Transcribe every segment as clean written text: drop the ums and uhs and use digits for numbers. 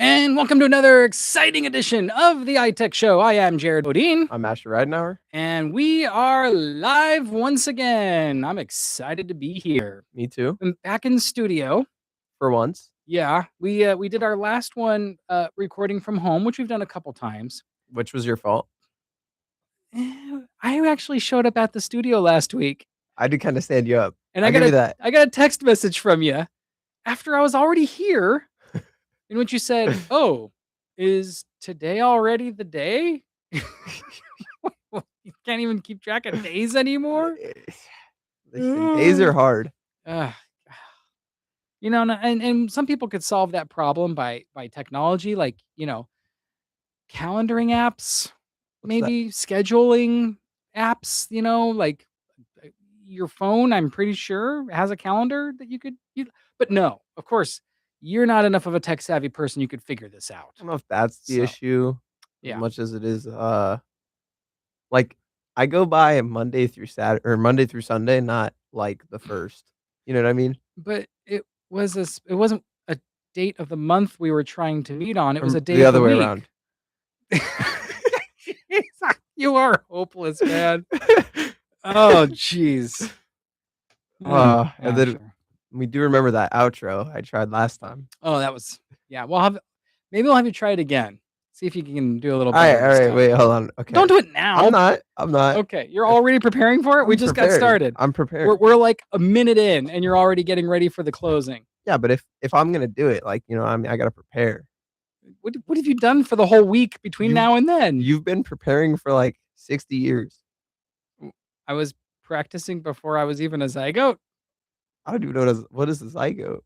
And welcome to another exciting edition of the iTech Show. I am Jared Bodine, I'm Asher Ridenhour. and we are live once again. I'm excited to be here. Me too. I'm back in the studio. For once. Yeah, we did our last one recording from home, which we've done a couple times. Which was your fault? I actually showed up at the studio last week, I did kind of stand you up. and I'll give you that. I got a text message from you after I was already here, in which you said, "Oh, is today already the day?" You can't even keep track of days anymore. Listen, days are hard. You know, and some people could solve that problem by technology, like, calendaring apps, maybe scheduling apps, like your phone, I'm pretty sure has a calendar that you could use. But no, of course, you're not enough of a tech savvy person. You could figure this out. I don't know if that's the So, issue as yeah. much as it is like I go by Monday through Saturday or Monday through Sunday, not like the first. You know what I mean? But it wasn't a date of the month we were trying to meet on. It was a day The of the other way week. around. You are hopeless, man. Oh, jeez. And then we do remember that outro I tried last time. Oh, that was maybe we'll have you try it again. See if you can do a little All better. right, wait, hold on. Okay. Don't do it now. I'm not. Okay, you're already preparing for it? We just got started. I'm prepared. We're like a minute in and you're already getting ready for the closing. Yeah, but if I'm gonna do it, like, I mean, I gotta prepare. What have you done for the whole week between now and then? You've been preparing for like 60 years. I was practicing before I was even a zygote. I don't even know what is a zygote.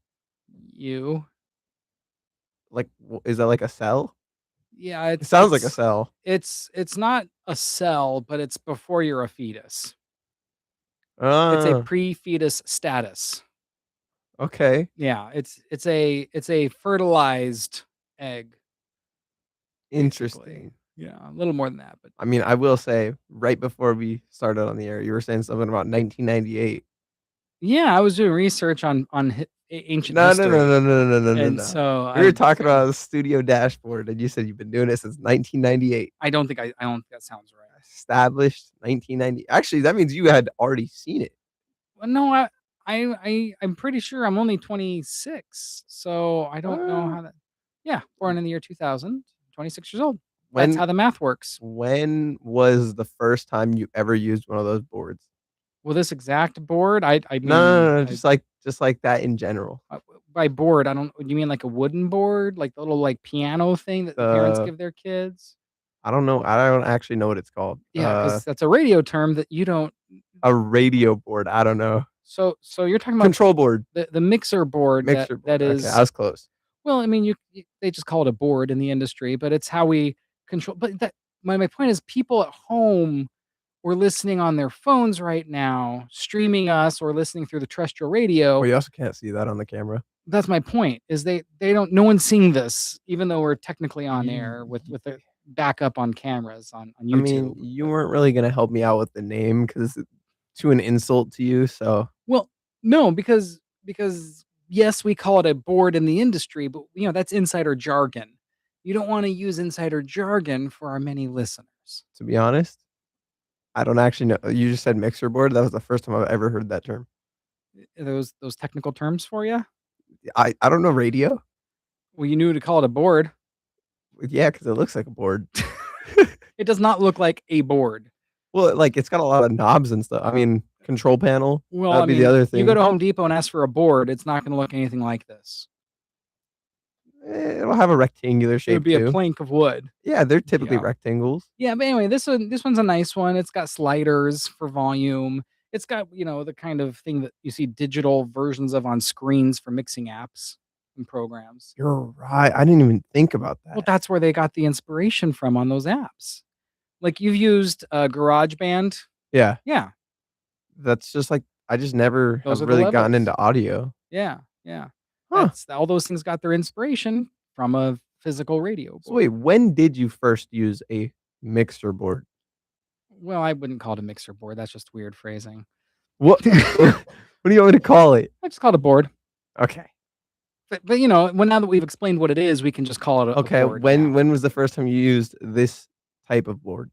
You. Like, is that like a cell? Yeah, it sounds like a cell. It's not a cell, but it's before you're a fetus. It's a pre-fetus status. Okay. Yeah, it's a fertilized egg. Interesting. Basically. Yeah, a little more than that, but I mean, I will say, right before we started on the air, you were saying something about 1998. Yeah, I was doing research on ancient history. No. So we were talking about the studio dashboard, and you said you've been doing it since 1998. I don't think that sounds right. Established 1990. Actually, that means you had already seen it. Well, no, I'm pretty sure I'm only 26, so I don't know how that. Yeah, born in the year 2000, 26 years old. That's how the math works. When was the first time you ever used one of those boards? Well, this exact board, I mean, no, just like that in general. By board, I don't. You mean like a wooden board, like the little like piano thing that the parents give their kids? I don't know. I don't actually know what it's called. Yeah, because that's a radio term that you don't. A radio board. I don't know. So you're talking about control board, the mixer board. That is. Okay, I was close. Well, I mean, they just call it a board in the industry, but it's how we control. But my point is, people at home or listening on their phones right now, streaming us or listening through the terrestrial radio. Well, you also can't see that on the camera. That's my point. Is they don't. No one's seeing this, even though we're technically on air with the backup on cameras on YouTube. I mean, you weren't really gonna help me out with the name because it's to an insult to you. So well, no, because yes, we call it a board in the industry, but that's insider jargon. You don't want to use insider jargon for our many listeners. To be honest, I don't actually know. You just said mixer board. That was the first time I've ever heard that term. Those technical terms for you? I don't know radio. Well, you knew to call it a board. Yeah, because it looks like a board. It does not look like a board. Well, like it's got a lot of knobs and stuff. I mean, control panel. Well, that'd be the other thing. You go to Home Depot and ask for a board, it's not going to look anything like this. It'll have a rectangular shape. It would be a plank of wood. Yeah, they're typically rectangles. Yeah, but anyway, this one's a nice one. It's got sliders for volume. It's got, the kind of thing that you see digital versions of on screens for mixing apps and programs. You're right. I didn't even think about that. Well, that's where they got the inspiration from on those apps. Like you've used GarageBand. Yeah. Yeah. That's just like, I just never have really gotten into audio. Yeah. Huh. All those things got their inspiration from a physical radio board. So wait, when did you first use a mixer board? Well, I wouldn't call it a mixer board. That's just weird phrasing. What do you want me to call it? I just call it a board. Okay. but you know, when now that we've explained what it is, we can just call it a Okay, board. Yeah. when was the first time you used this type of board?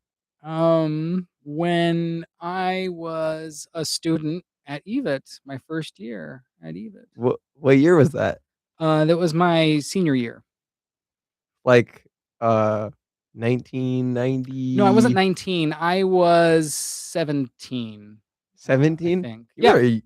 When I was a student at EVIT, my first year at EVIT. What year was that? That was my senior year. Like, No, I wasn't 1990 19. I was 17. I 17? think. You Yeah, were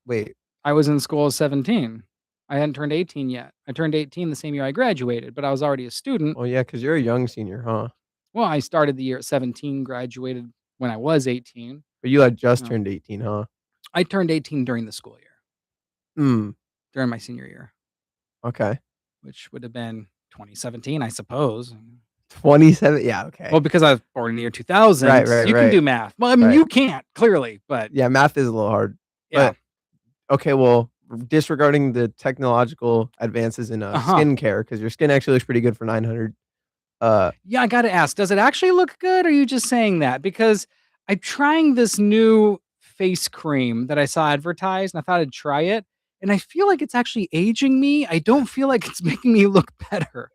wait, I was in school at 17. I hadn't turned 18 yet. I turned 18 the same year I graduated, but I was already a student. oh, yeah, because 'cause you're a young senior, huh? Well, I started the year at 17, graduated when I was 18. But you had just No, turned 18, huh? I turned 18 during the school year, Mm, during my senior year, okay. which would have been 2017, I suppose. 27, yeah, okay. Well, because I was born in the year Right, 2000, right, you can right, do math. Well, I mean, right. you can't clearly, but Yeah, math is a little hard. yeah. But, okay, well, disregarding the technological advances in, Uh huh. skincare, because your skin actually looks pretty good for 900, uh, Yeah, I gotta ask, does it actually look good, or are you just saying that? Because I'm trying this new face cream that I saw advertised, and I thought I'd try it, and I feel like it's actually aging me. I don't feel like it's making me look better.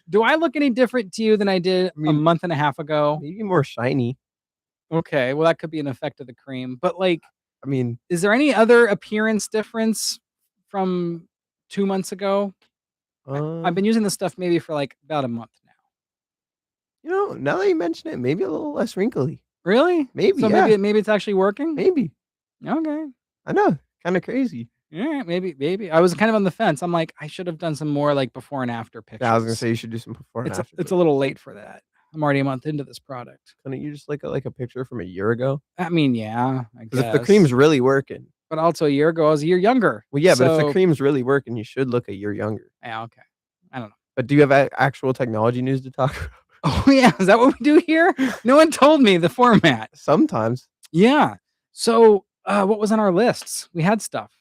Do I look any different to you than I did I a mean, month and a half ago? maybe more shiny. Okay, well, that could be an effect of the cream, but, like, I mean, is there any other appearance difference from 2 months ago? I've um been using this stuff maybe for, like, about a month now. now that you mention it, maybe a little less wrinkly. Really? Maybe, So yeah, maybe it's actually working? maybe. Okay. I know, kinda crazy. Yeah, maybe. I was kind of on the fence. I'm like, I should have done some more, like, before and after Yeah, I was gonna pictures. say you should do some before and after It's a little pictures. late for that. I'm already a month into this product. Couldn't you just like a picture from a year ago? I mean, yeah, I Because if the guess, cream's really working, but also a year ago, I was a year younger. well, yeah, but if the So, cream's really working, you should look a year younger. yeah, okay. I don't know. But do you have actual technology news to talk about? Oh, yeah, is that what we do here? No one told me the format. Sometimes. Yeah. So, what was on our lists? We had stuff.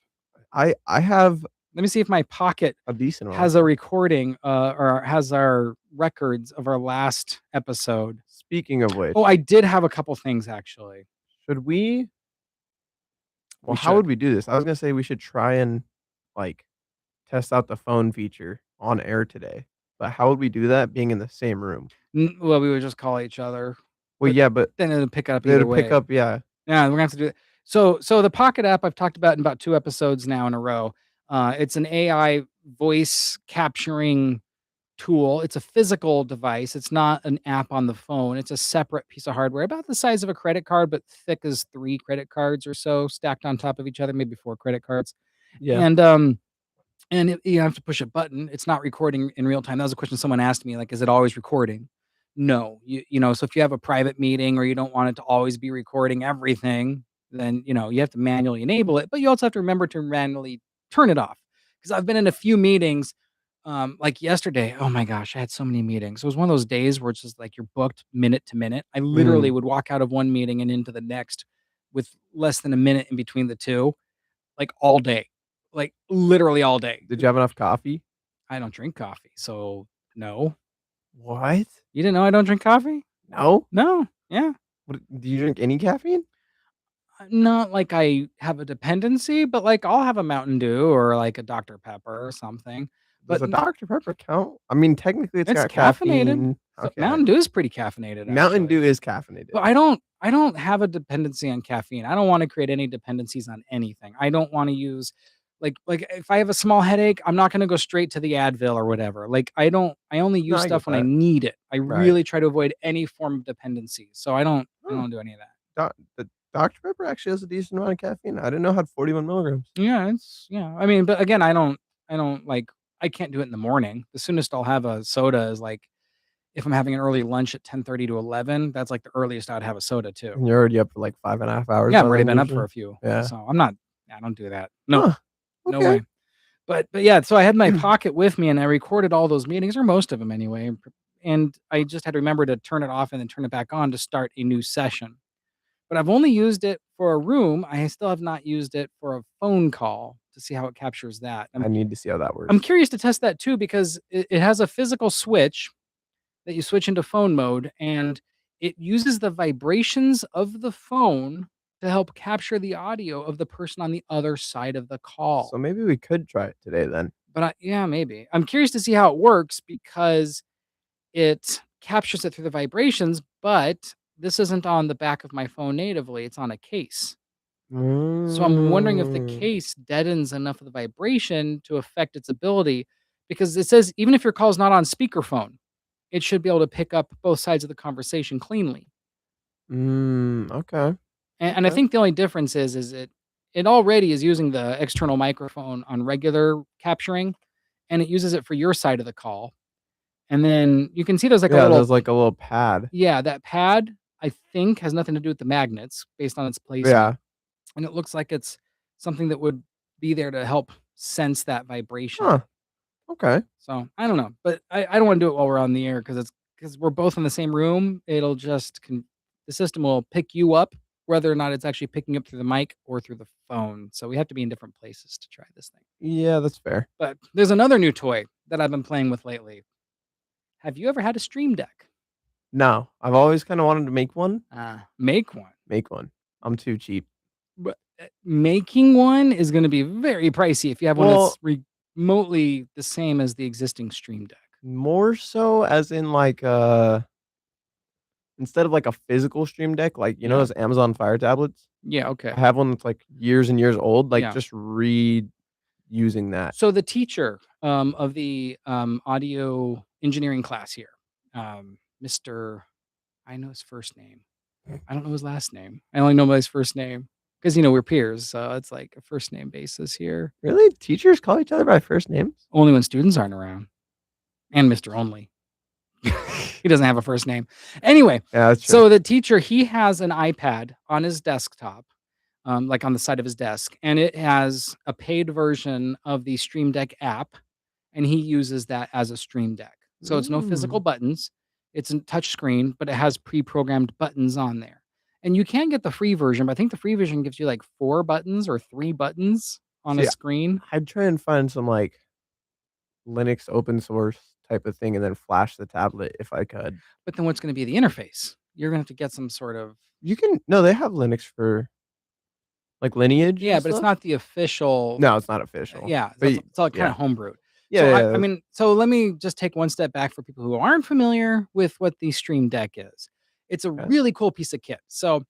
I have Let me see if my pocket a decent one. has a recording, or has our records of our last episode. Speaking of Oh, which, I did have a couple things actually. should we well, We how would should. we do this? I was gonna say we should try and, like, test out the phone feature on air today, but how would we do that being in the same room? Well, we would just call each other, Well, but yeah, but then it'll pick it up either it'll pick way. up, yeah. Yeah, we're gonna have to do it. So the Pocket app I've talked about in about 2 episodes now in a row. It's an AI voice capturing tool. It's a physical device. It's not an app on the phone. It's a separate piece of hardware about the size of a credit card, but thick as 3 credit cards or so stacked on top of each other, maybe 4 credit cards. Yeah. And, you have to push a button. It's not recording in real time. That was a question someone asked me, like, "Is it always recording?" No. So if you have a private meeting or you don't want it to always be recording everything, then, you have to manually enable it, but you also have to remember to manually turn it off. Because 'Cause I've been in a few meetings, like yesterday. Oh my gosh, I had so many meetings. It was one of those days where it's just like you're booked minute to minute. I literally Mm. would walk out of one meeting and into the next with less than a minute in between the 2, like, all day. Like, literally all day. Did you have enough coffee? I don't drink coffee, so no. What? You didn't know I don't drink coffee? No? No. Yeah. What, do you drink any caffeine? Not like I have a dependency, but, like, I'll have a Mountain Dew or, like, a Dr. Pepper or something, Does but a n Dr. Pepper count? I mean, technically it's it's got caffeinated. caffeine. So Okay. Mountain Dew is pretty caffeinated, Mountain actually. Dew is caffeinated. But I don't have a dependency on caffeine. I don't wanna create any dependencies on anything. I don't wanna use if I have a small headache, I'm not gonna go straight to the Advil or whatever. Like, I only No, use I get stuff when I that. need it. I Right. really try to avoid any form of dependency. So I Oh, don't do any of that. the Dr. Pepper actually has a decent amount of caffeine. I didn't know it had 41 milligrams. Yeah, I mean, but again, I can't do it in the morning. The soonest I'll have a soda is, like, if I'm having an early lunch at 10:30 to 11, that's, like, the earliest I'd have a soda too. And you're already up for like 5.5 hours Yeah, I've by already then been up for usually. a few. Yeah. So I don't do that. No, Huh. no Okay. way. But yeah, so I had my Pocket with me and I recorded all those meetings, or most of them anyway, and I just had to remember to turn it off and then turn it back on to start a new session. But I've only used it for a room. I still have not used it for a phone call to see how it captures that. I need to see how that I'm works. curious to test that too because it has a physical switch that you switch into phone mode, and it uses the vibrations of the phone to help capture the audio of the person on the other side of the So call. maybe we could try it today then. yeah, maybe. I'm curious to see how it works because it captures it through the vibrations, but this isn't on the back of my phone natively, it's on a case. So I'm wondering if the Mm, case deadens enough of the vibration to affect its ability because it says even if your call is not on speakerphone, it should be able to pick up both sides of the conversation cleanly. okay, And I okay. think the only difference is it already is using the external microphone on regular capturing, and it uses it for your side of the call. And then you can see there's like a Yeah, little there's, like, a little pad. yeah, that pad I think has nothing to do with the magnets based on its placement, Yeah. and it looks like it's something that would be there to help sense that vibration. Huh, okay. So, I don't know, but I don't wanna do it while we're on the air because we're both in the same room, it'll just the system will pick you up whether or not it's actually picking up through the mic or through the phone, so we have to be in different places to try this thing. Yeah, that's fair. But there's another new toy that I've been playing with lately. Have you ever had a Stream Deck? No, I've always kinda wanted to make one. Make one. Make one. I'm too cheap. But, making one is gonna be very pricey if you have one that's Well, remotely the same as the existing Stream Deck. more so as in, like, instead of, like, a physical Stream Deck, like, you know Yeah. those Amazon Fire tablets? Yeah, I okay. have one that's, like, years and years old, like, Yeah. just reusing that. So the teacher, of the, audio engineering class here, Mr. I know his first name. I don't know his last name. I only know by his first name because we're peers, so it's like a first name basis here. Really? Teachers call each other by first names? Only when students aren't around, and Mr. Only. He doesn't have a first name. Anyway, Yeah, that's true. so the teacher, he has an iPad on his desktop, like on the side of his desk, and it has a paid version of the Stream Deck app, and he uses that as a Stream Deck. So it's no physical Mm. buttons. It's a touch screen, but it has pre-programmed buttons on there. And you can get the free version, but I think the free version gives you like 4 buttons or 3 buttons on a See, screen. I'd try and find some, like, Linux open source type of thing and then flash the tablet if I could. But then what's gonna be the interface? You're gonna have to get some sort of You can no, they have Linux for, like, Lineage yeah, and but it's stuff? not the official No, it's not official. yeah, But that's y it's all kinda yeah. homebrewed. Yeah, So yeah, I yeah. mean, so let me just take one step back for people who aren't familiar with what the Stream Deck is. It's a Okay. really cool piece of kit. So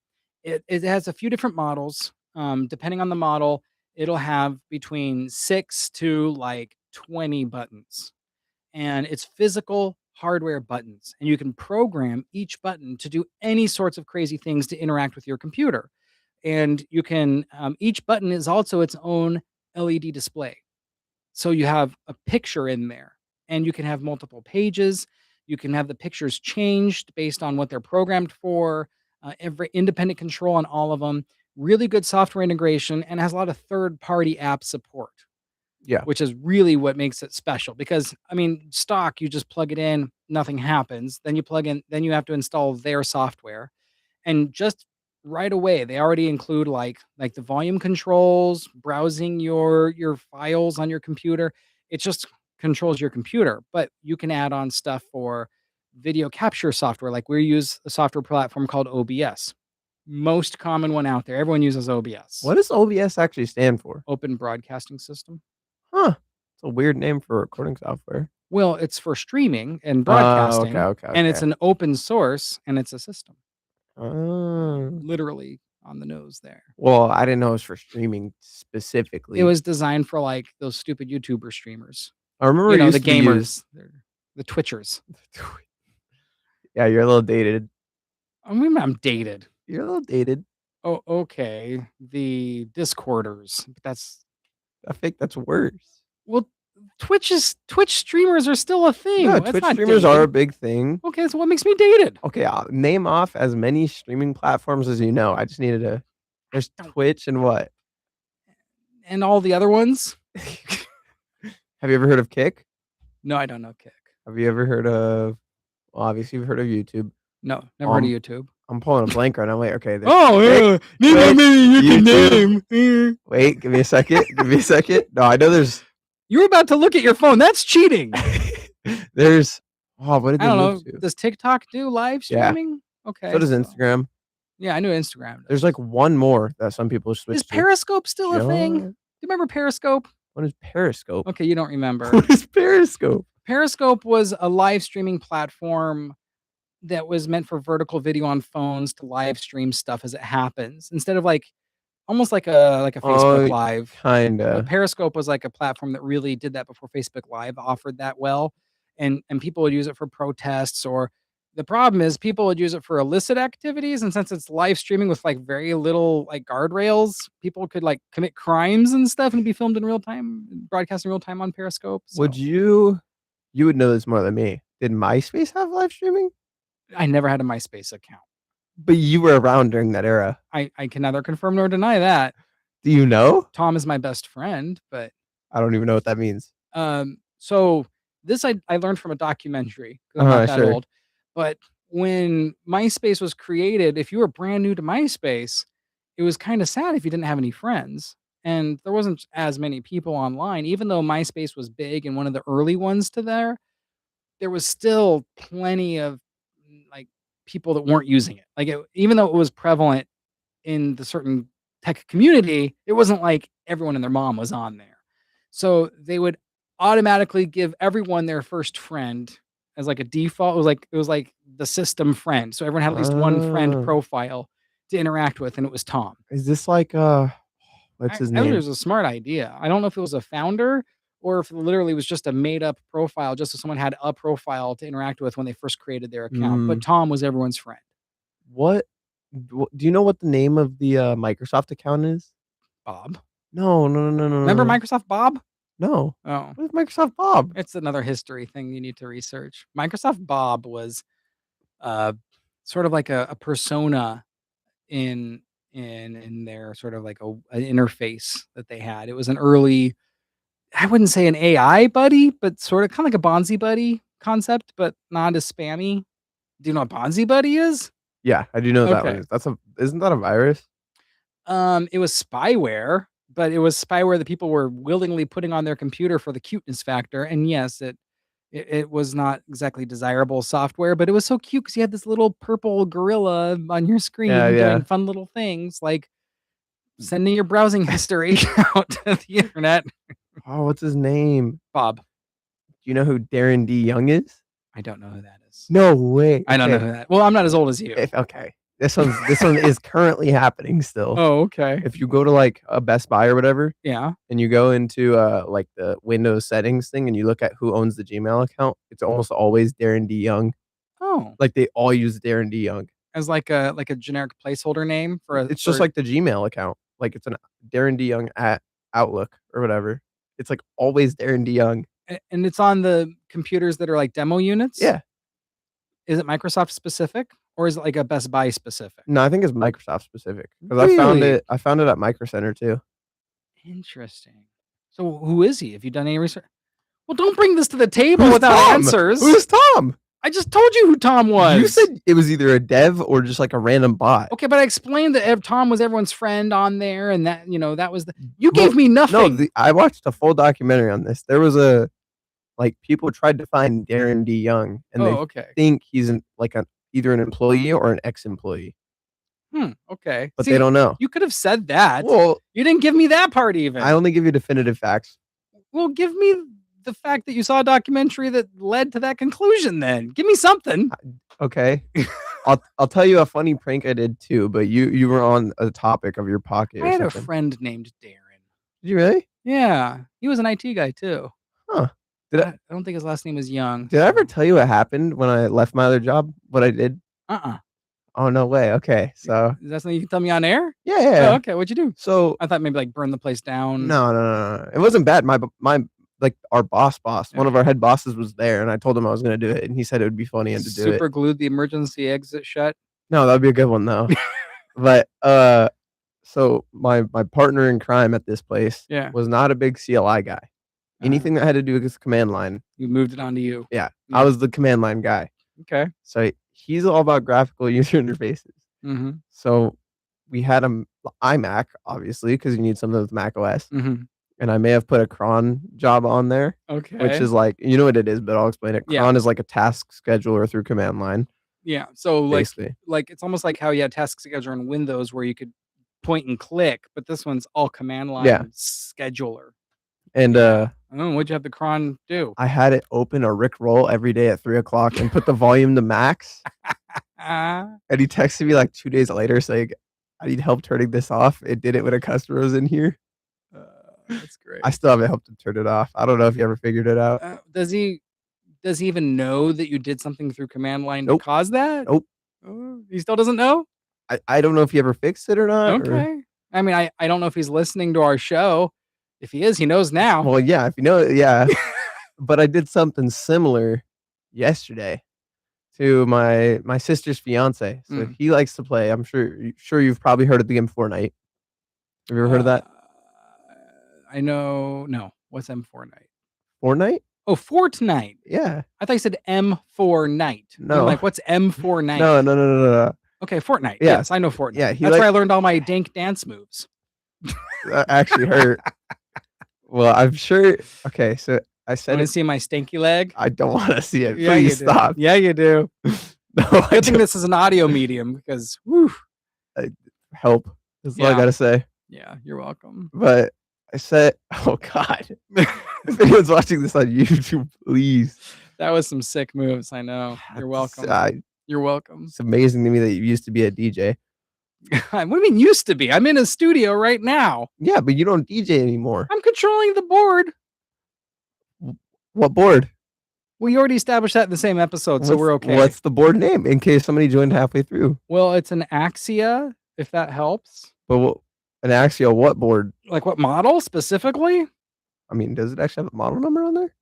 it has a few different models. Depending on the model, it'll have between 6 to like 20 buttons. And it's physical hardware buttons. And you can program each button to do any sorts of crazy things to interact with your computer. And you can each button is also its own LED display. So you have a picture in there and you can have multiple pages. You can have the pictures changed based on what they're programmed for. Every independent control on all of them. Really good software integration and has a lot of third party app support, Yeah. which is really what makes it special. Because, I mean, stock, you just plug it in, nothing happens. Then you plug in, then you have to install their software and just right away they already include like the volume controls, browsing your files on your computer. It just controls your computer, but you can add on stuff for video capture software. Like we use a software platform called OBS, most common one out there. Everyone uses OBS, What does OBS actually stand for? open broadcasting system. Huh. It's a weird name for recording software. Well, it's for streaming and Oh, okay, broadcasting, okay, and it's okay. an open source and it's a system. Oh. Literally on the nose there. Well, I didn't know it was for streaming It specifically. was designed for, like, those stupid YouTuber streamers. I remember it The used to be used. gamers. They're the Twitchers. Yeah, you're a little dated. I mean, I'm dated. You're a little dated. Oh, okay. The Discorders, but that's I think that's worse. well, Twitch streamers are still a No, thing. That's Twitch not streamers are a dated. big thing. Okay, so what makes me dated? Okay, name off as many streaming platforms as you know. I just needed to I there's don't Twitch and what? and all the other ones? Have you ever heard of Kick? No, I don't know Kick. Have you ever heard of well, obviously you've heard of YouTube. No, never heard of Um, YouTube. I'm pulling a blank right now. Wait, okay, there's Oh, Kick. yeah. Name that Wait, many you can YouTube. name. Wait, give me a second. Give me a second. No, I know there's You were about to look at your phone. That's cheating. there's oh, what did I they don't move know. to? Does TikTok do live Yeah, streaming? so Okay, does so Instagram. yeah, I knew Instagram There's does. like one more that some people Is switch to. Periscope still a thing? Do Just you remember Periscope? What is Periscope? Okay, you don't remember. What is Periscope? Periscope was a live streaming platform that was meant for vertical video on phones to live stream stuff as it happens instead of like almost like a Facebook Oh, Live. kinda. Periscope was like a platform that really did that before Facebook Live offered that well, and people would use it for protests. Or the problem is people would use it for illicit activities, and since it's live streaming with like very little like guardrails, people could like commit crimes and stuff and be filmed in real time, broadcast in real time on Periscope. Would So you would know this more than me. Did MySpace have live streaming? I never had a MySpace account. But you were around during that era. I can neither confirm nor deny that. Do you know? Tom is my best friend, but I don't even know what that means. so this I learned from a documentary because I'm not that Sure. old. But when MySpace was created, if you were brand new to MySpace, it was kind of sad if you didn't have any friends. And there wasn't as many people online, even though MySpace was big and one of the early ones to there was still plenty of like people that weren't using it. Like even though it was prevalent in the certain tech community, it wasn't like everyone and their mom was on there. So they would automatically give everyone their first friend as like a default. It was like the system friend. So everyone had at least one friend Oh. profile to interact with, and it was Tom. Is this like, what's his I think it name? was a smart idea. I don't know if it was a founder or if it literally was just a made up profile, just so someone had a profile to interact with when they first created their account. But Mm, Tom was everyone's friend. what do you know what the name of the, Microsoft account is? Bob. No, no, no, no, no, Remember no. Microsoft Bob? No. Oh, What is Microsoft Bob? it's another history thing you need to research. Microsoft Bob was, uh, sort of like a persona in in their sort of like an interface that they had. It was an early I wouldn't say an AI buddy, but sort of kinda like a Bonzi buddy concept, but not as spammy. Do you know what Bonzi buddy is? Yeah, I do know what that one Okay. is. Isn't that a virus? It was spyware, but it was spyware that people were willingly putting on their computer for the cuteness factor, and yes, it was not exactly desirable software, but it was so cute because you had this little purple gorilla on your Yeah, screen yeah. doing fun little things like sending your browsing history out to the internet. Oh, what's his name? Bob, Do you know who Darren D. Young is? I don't know who that is. No way. I don't know Okay. who that. Well, I'm not as old as you. If okay. This one is currently happening still. Oh, okay. If you go to, like, a Best Buy or whatever, Yeah. and you go into, like, the Windows settings thing and you look at who owns the Gmail account, it's almost always Darren D. Young. Oh, Like, they all use Darren D. Young. as like a generic placeholder name for a It's just for like the Gmail account. Like, it's an Darren D. Young at Outlook or whatever. It's, like, always Darren D. Young. and it's on the computers that are like demo units? Yeah. Is it Microsoft specific or is it like a Best Buy specific? No, I think it's Microsoft specific because Really? I found it at Micro Center too. Interesting. So who is he? Have you done any research? Well, don't bring this to the table Who's without Tom? answers. Who's Tom? I just told you who Tom was. You said it was either a dev or just like a random bot. Okay, but I explained that Tom was everyone's friend on there, and that that was the. You Well, gave me no, nothing. I watched a full documentary on this. There was like people tried to find Darren D. Young, and Oh, they okay. think he's either an employee or an ex-employee, Okay. but See, they don't know. you could have said that. Well, You didn't give me that part even. I only give you definitive facts. Well, give me the fact that you saw a documentary that led to that conclusion then. Give me something. Okay. I'll tell you a funny prank I did too, but you were on a topic of your pocket I or had a something. friend named Darren. Did you really? Yeah, he was an IT guy too. Huh. Did I don't think his last name was Young. I ever tell you what happened when I left my other job? What I did? Uh-uh. Oh, no way. Okay. So, Is that something you can tell me on air? yeah, Oh, yeah. okay. What'd you do? So, I thought maybe like burn the place down. no, no, no, no. It wasn't bad. My like our boss, one of our head bosses was there, and I told him I was gonna do it, and he said it would be funny and to do it. Super glued the emergency exit shut. No, that'd be a good one though. But so my partner in crime at this place Yeah. was not a big CLI guy. Anything that had to do with his command line, You moved it onto you. yeah, I was the command line guy. Okay. So he's all about graphical user interfaces. Mm-hmm. So we had a iMac, obviously, because you need something with Mac OS. Mm-hmm. And I may have put a cron job on there, Okay. which is like, you know what it is, but I'll explain it. Yeah. Cron is like a task scheduler through command line. Yeah. So Basically. like it's almost like how you had task scheduler in Windows where you could point and click, but this one's all command line scheduler. And Yeah. Oh, what'd you have the cron do? I had it open a Rick roll every day at 3 o'clock and put the volume to max. Ah, And he texted me like 2 days later saying, "I need help turning this off." It did it when a customer was in here. uh, that's I great. still haven't helped him turn it off. I don't know if you ever figured it out. Does he even know that you did something through command line to Nope. cause that? Nope. Oh, he still doesn't know? I don't know if he ever fixed it or not. Or Okay. I mean, I don't know if he's listening to our show. If he is, he knows now. well, yeah, if you know, yeah. But I did something similar yesterday to my sister's fiance. So Mm. he likes to play. I'm sure you've probably heard of the game Fortnite. Have you ever heard of Uh, that? I know. No. What's M4 night? Fortnite? Oh, Fortnite. Yeah. I thought you said M4 night. And I'm No. like, what's M4 night? No, no, no, no, no, no. Okay, Fortnite. Yeah. Yes, I know Yeah, Fortnite. he That's like where I learned all my dank dance moves. that actually hurt. Well, I'm sure. Okay, so I said Want to it. see my stinky leg? I don't want to see it. Yeah, you Please do. stop. Yeah, you do. No, I Good thing don't. this is an audio medium because, whew, Help. That's all I yeah, gotta say. yeah, you're welcome. But I said, oh God, if anyone's watching this on YouTube, please. That was some sick moves. I know. You're welcome. You're welcome. It's amazing to me that you used to be a DJ. What do you mean used to be? I'm in a studio right now. Yeah, but you don't DJ anymore. I'm controlling the board. What board? We already established that in the same episode, so we're okay. What's the board name in case somebody joined halfway through? Well, it's an Axia, if that helps. But an Axial what board? Like what model specifically? I mean, does it actually have a model number on there?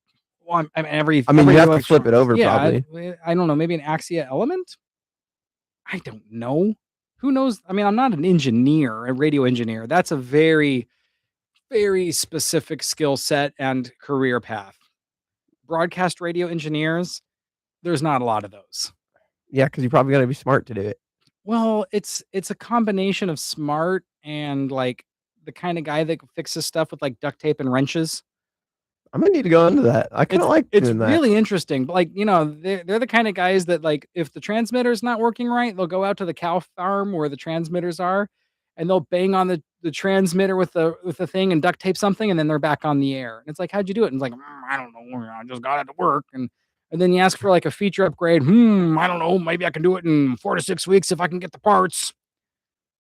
Well, I mean, every you have to electron- flip it over yeah, probably. I don't know. Maybe an Axia element? I don't know. Who knows? I mean, I'm not an engineer, a radio engineer. That's a very, very specific skill set and career path. Broadcast radio engineers, there's not a lot of those. Yeah, because you probably got to be smart to do it. Well, it's a combination of smart and like the kind of guy that fixes stuff with like duct tape and wrenches. I'm gonna need to go into that. I kind of like It's doing that. really interesting, but like, they're the kind of guys that like if the transmitter's not working right, they'll go out to the cow farm where the transmitters are and they'll bang on the transmitter with the thing and duct tape something and then they're back on the air. And it's like, how'd you do it? And it's like, I don't know. I just got it to work. And then you ask for like a feature upgrade. I don't know. Maybe I can do it in 4 to 6 weeks if I can get the parts.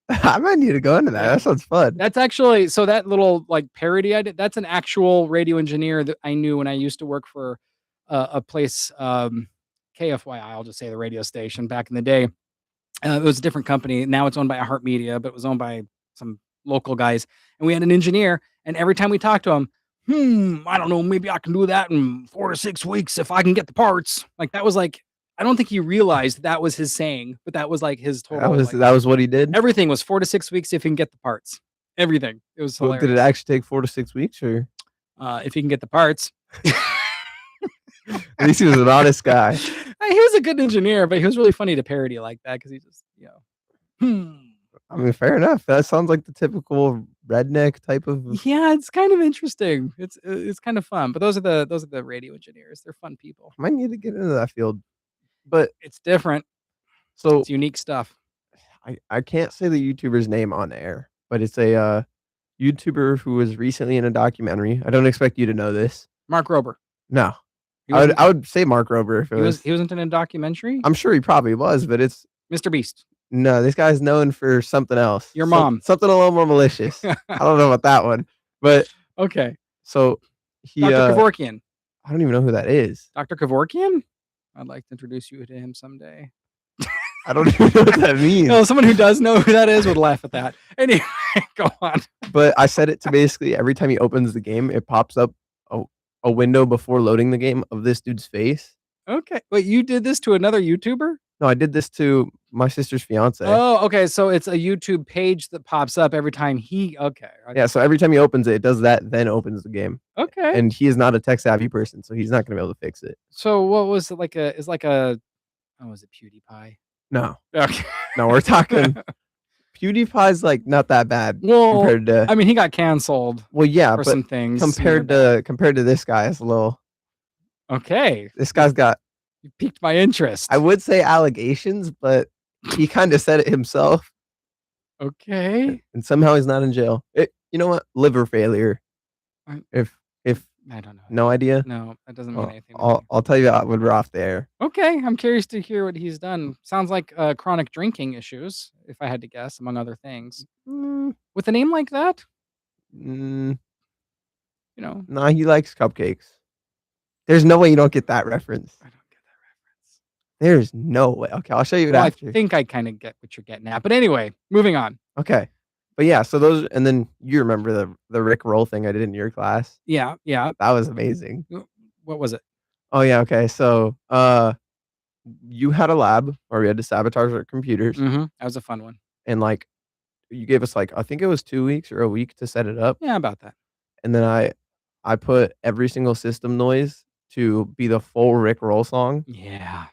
I might need to go into that. Yeah. That sounds fun. That's actually so that little like parody I did. That's an actual radio engineer that I knew when I used to work for a place. KFYI, I'll just say the radio station back in the day. It was a different company. Now it's owned by iHeartMedia, but it was owned by some local guys. And we had an engineer, and every time we talked to him, I don't know, maybe I can do that in 4 to 6 weeks if I can get the parts. Like that was like, I don't think he realized that was his saying, but that was like his total. That was what he did. Everything was 4 to 6 weeks if he can get the parts. Everything. It was hilarious. Did it actually take 4 to 6 weeks, or if he can get the parts? at least he was an honest guy. He was a good engineer, but he was really funny to parody like that because he just, I mean, fair enough. That sounds like the typical redneck type of. Yeah, it's kind of interesting. It's kind of fun. But those are the radio engineers. They're fun people. I might need to get into that field, but it's different. So it's unique stuff. I can't say the YouTuber's name on air, but it's a YouTuber who was recently in a documentary. I don't expect you to know this. Mark Rober. No. I would say Mark Rober if it was. He wasn't in a documentary? I'm sure he probably was, but it's Mr. Beast. No, this guy's known for something else. Your mom. Something a little more malicious. I don't know about that one, but okay. So he Dr. Kevorkian. I don't even know who that is. Dr. Kevorkian? I'd like to introduce you to him someday. I don't even know what that means. No, someone who does know who that is would laugh at that. Anyway, go on. But I set it to basically every time he opens the game, it pops up a window before loading the game of this dude's face. Okay. Wait, you did this to another YouTuber? No, I did this to my sister's fiance. Oh, okay. So it's a YouTube page that pops up every time okay. Yeah, so every time he opens it, it does that, then opens the game. Okay. And he is not a tech savvy person, so he's not going to be able to fix it. So what was it like is like a, was it PewDiePie? No. Okay. No, we're talking PewDiePie's like not that bad compared to. I mean, he got canceled. Well, yeah, for some things compared to this guy, it's a little. Okay. This guy's got. You piqued my interest. I would say allegations, but he kind of said it himself. Okay. And somehow he's not in jail. You know what? Liver failure. If I don't know who No that is. idea? No, that doesn't mean Well, anything to I'll me. I'll tell you when we're off the air. Okay, I'm curious to hear what he's done. Sounds like, chronic drinking issues, if I had to guess, among other things. Mm, With a name like that, mm, you know, nah, he likes cupcakes. There's no way you don't get that reference. I don't get that reference. There's no way. Okay, I'll show you it Well, I after. think I kinda get what you're getting at, but anyway, moving on. Okay. But yeah, so those and then you remember the Rick roll thing I did in your class? Yeah, yeah. That was amazing. What was it? Oh, yeah, okay. So, you had a lab where we had to sabotage our computers, Mhm, that was a fun one. and, like, you gave us, like, I think it was 2 weeks or a week to set it up, Yeah, about that. and then I put every single system noise to be the full Rick roll song, Yeah.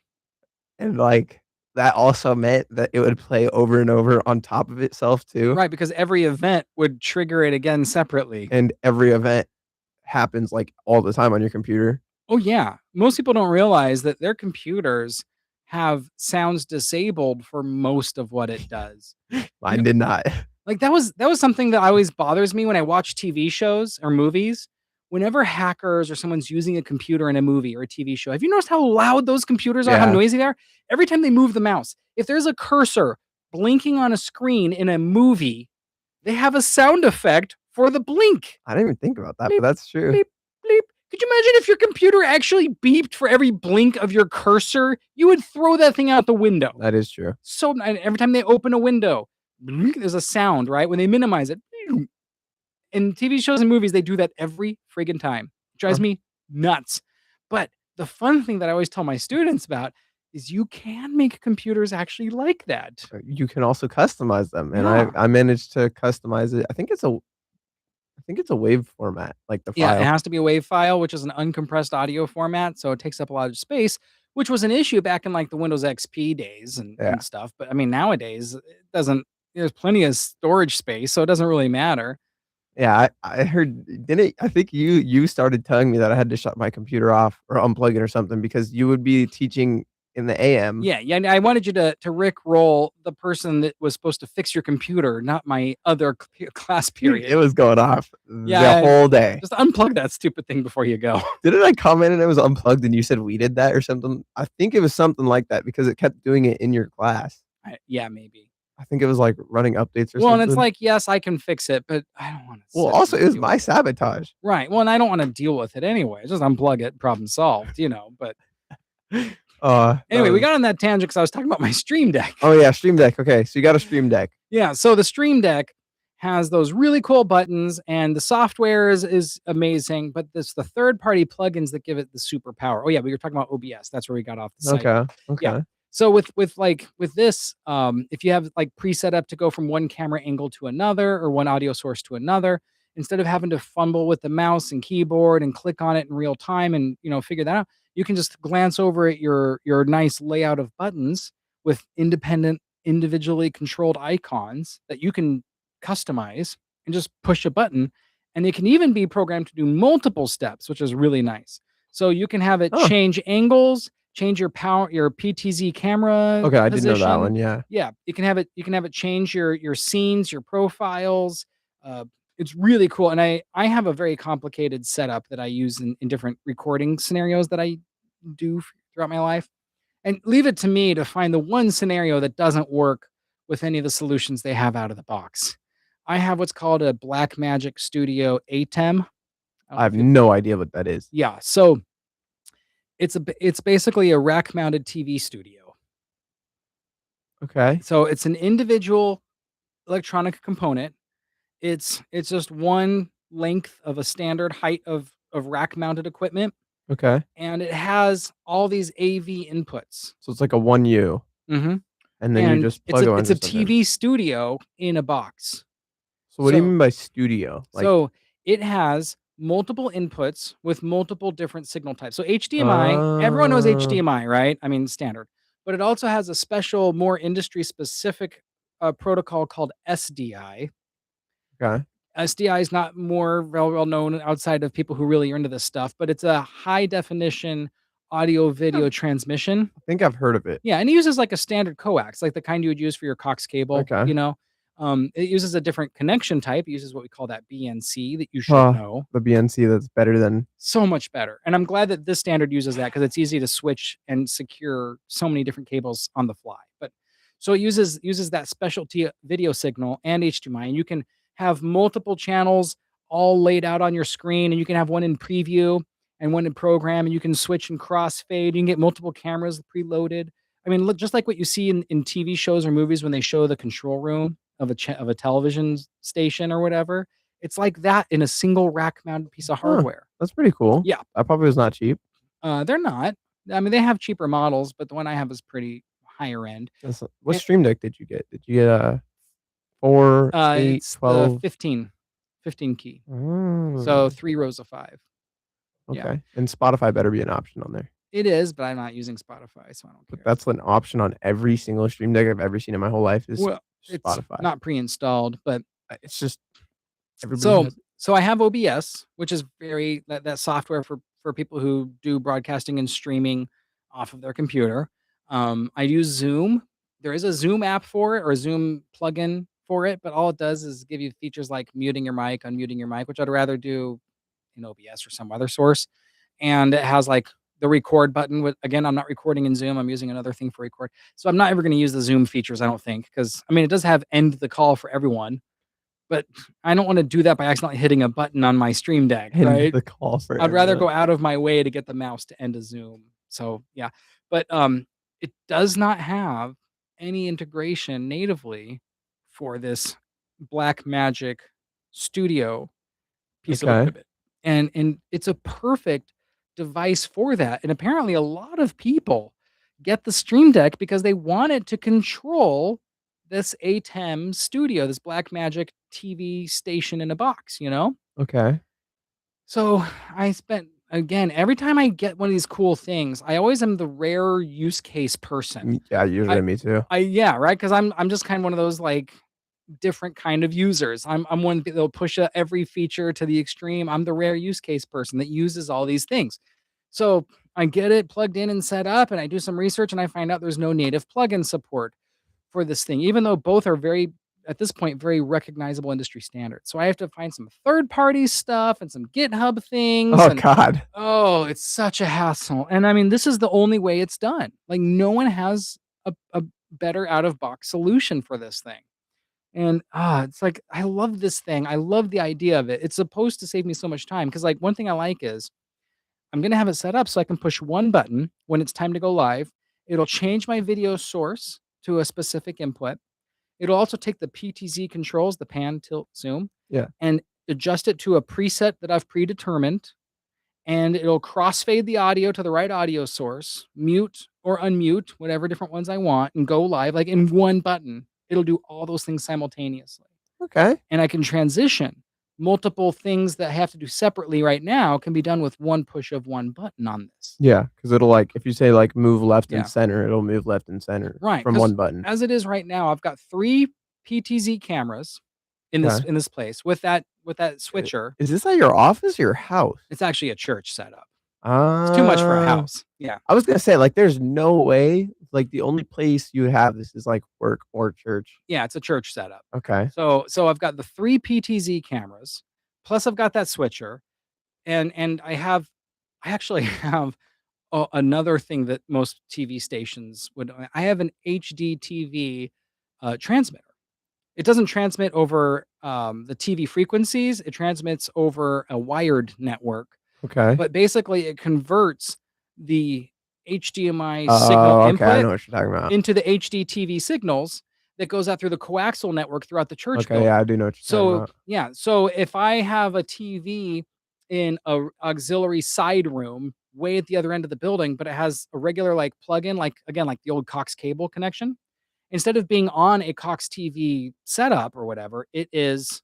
and, like, that also meant that it would play over and over on top of itself too, Right, because every event would trigger it again separately. and every event happens, like, all the time on your computer. Oh, yeah. Most people don't realize that their computers have sounds disabled for most of what it does. You know, Mine did not. like, that was something that always bothers me when I watch TV shows or movies. Whenever hackers or someone's using a computer in a movie or a TV show, have you noticed how loud those computers are, how Yeah. noisy they are? Every time they move the mouse, if there's a cursor blinking on a screen in a movie, they have a sound effect for the blink. I didn't even think about that, but Bleep, that's true. bleep, bleep. Could you imagine if your computer actually beeped for every blink of your cursor? You would throw that thing out the window. That is true. So and every time they open a window, blink, there's a sound, right? When they minimize it. In TV shows and movies, they do that every friggin' time. It drives Huh. me nuts. But the fun thing that I always tell my students about is you can make computers actually like that. You can also customize them, and I Yeah. I managed to customize it. I think it's a WAV format, like the Yeah, it file. has to be a WAV file, which is an uncompressed audio format, so it takes up a lot of space, which was an issue back in like the Windows XP days Yeah. and stuff. But I mean, nowadays it doesn't. There's plenty of storage space, so it doesn't really matter. Yeah, I heard didn't I think you started telling me that I had to shut my computer off or unplug it or something because you would be teaching in the AM. Yeah, yeah. And I wanted you to Rick roll the person that was supposed to fix your computer, not my other class It period. was going off the Yeah, whole day. just unplug that stupid thing before you go. Didn't I comment and it was unplugged and you said we did that or something? I think it was something like that because it kept doing it in your class. Yeah, maybe. I think it was, like, running updates or Well, and it's something. like, yes, I can fix it, but I don't want to Well, sit also, and it was deal my with it. sabotage. Right. Well, and I don't want to deal with it anyway. Just unplug it, problem solved, you know. But That anyway, we was got on that tangent because I was talking about my Stream Deck. Oh, yeah, Stream Deck. Okay, so you got a Stream Deck. Yeah, so the Stream Deck has those really cool buttons, and the software is amazing, but it's the third-party plugins that give it the superpower. Oh, yeah, we were talking about OBS. That's where we got off the site. Okay, Yeah. okay. So with this, if you have like preset up to go from one camera angle to another or one audio source to another, instead of having to fumble with the mouse and keyboard and click on it in real time and figure that out, you can just glance over at your nice layout of buttons with independent, individually controlled icons that you can customize and just push a button. And it can even be programmed to do multiple steps, which is really nice. So you can have it Huh. change angles, change your PTZ camera Okay, I didn't know that position. one, yeah. Yeah, you can have it change your scenes, your profiles. It's really cool, and I have a very complicated setup that I use in different recording scenarios that I do throughout my life. And leave it to me to find the one scenario that doesn't work with any of the solutions they have out of the box. I have what's called a Blackmagic Studio ATEM. I don't I know have if you no idea what that is. Yeah, so it's basically a rack-mounted TV studio. Okay, So it's an individual electronic component. It's just one length of a standard height of rack-mounted equipment, okay. and it has all these AV inputs. So it's like a 1U, Mhm. and then you And just plug a bunch it's a of stuff in. TV studio in a box. So what do you So mean by studio? Like so it has multiple inputs with multiple different signal types. So HDMI, everyone knows uh, HDMI, right? I mean, standard. But it also has a special, more industry specific protocol called SDI. okay. SDI is not more well known outside of people who really are into this stuff, but it's a high definition audio video transmission. I think I've heard of it. Yeah, and it uses like a standard coax, like the kind you would use for your Cox cable, Okay. It uses a different connection type. It uses what we call that BNC that you should Huh, know. the BNC that's better than So much better. And I'm glad that this standard uses that because it's easy to switch and secure so many different cables on the fly. But so it uses that specialty video signal and HDMI, and you can have multiple channels all laid out on your screen, and you can have one in preview and one in program, and you can switch and crossfade. You can get multiple cameras preloaded. I mean, look, just like what you see in TV shows or movies when they show the control room of of a television station or whatever. It's like that in a single rack mounted piece of huh, hardware. that's pretty cool. Yeah, That probably was not cheap. they're not. I mean, they have cheaper models, but the one I have is pretty higher end. That's what And, Stream Deck did you get? Did you get a 4, 8, it's the 12? 15 key. So Mm, 3 rows of 5. Yeah. okay, and Spotify better be an option on there. It is, but I'm not using Spotify, so I don't But care. that's an option on every single Stream Deck I've ever seen in my whole life is Well, it's Spotify. not pre-installed, but It's just everybody so has it. so I have OBS, which is very that software for people who do broadcasting and streaming off of their computer. I use Zoom. There is a Zoom app for it or a Zoom plugin for it, but all it does is give you features like muting your mic, unmuting your mic, which I'd rather do in OBS or some other source. And it has like the record button. With again, I'm not recording in Zoom. I'm using another thing for record. So I'm not ever going to use the Zoom features. I don't think because I mean it does have end the call for everyone, but I don't wanna do that by accidentally hitting a button on my Stream Deck, End right? the call for I'd rather everyone. go out of my way to get the mouse to end a Zoom. So, yeah. But, it does not have any integration natively for this Blackmagic Studio piece of Okay, equipment. And it's a perfect device for that, and apparently a lot of people get the Stream Deck because they wanted to control this ATEM studio, this Blackmagic TV station in a box, you know? okay. So, I spent again, every time I get one of these cool things, I always am the rare use case person. Yeah, usually I me too. yeah, right, because 'cause I'm just kind of one of those, like, different kind of users. I'm one that'll push, every feature to the extreme. I'm the rare use case person that uses all these things. So, I get it plugged in and set up, and I do some research, and I find out there's no native plugin support for this thing, even though both are very at this point, very recognizable industry standards. So, I have to find some third-party stuff and some GitHub things, Oh and god. oh, it's such a hassle, and I mean, this is the only way it's done. Like, no one has a better out-of-box solution for this thing. And, it's like, I love this thing. I love the idea of it. It's supposed to save me so much time because, like, one thing I like is I'm gonna have it set up so I can push one button when it's time to go live. It'll change my video source to a specific input. It'll also take the PTZ controls, the pan, tilt, zoom, Yeah, and adjust it to a preset that I've predetermined, and it'll crossfade the audio to the right audio source, mute or unmute whatever different ones I want, and go live, like, in one button. It'll do all those things simultaneously, okay. and I can transition. Multiple things that I have to do separately right now can be done with one push of one button on this. Yeah, because 'cause it'll, like if you say, like, "Move left and Yeah, center," it'll move left and center right. from Because one button. as it is right now, I've got 3 PTZ cameras Okay. in this place with that I switcher. Is this at your office or your house? It's actually a church setup. It's too much for a Uh, house. Yeah. I was gonna say, like, there's no way, like, the only place you would have this is, like, work or church. Yeah, it's a church setup. Okay. So I've got the 3 PTZ cameras, plus I've got that switcher, and I actually have another thing that most TV stations would I have an HD TV, transmitter. It doesn't transmit over, the TV frequencies, it transmits over a wired network, Okay. but basically it converts the HDMI signal Oh, okay, I input know what you're talking about. into the HD TV signals that goes out through the coaxial network throughout the church Okay, yeah, building. I do know what you're talking So, about. yeah, so if I have a TV in a auxiliary side room way at the other end of the building, but it has a regular like plug-in, like again, like the old Cox cable connection, instead of being on a Cox TV setup or whatever, it is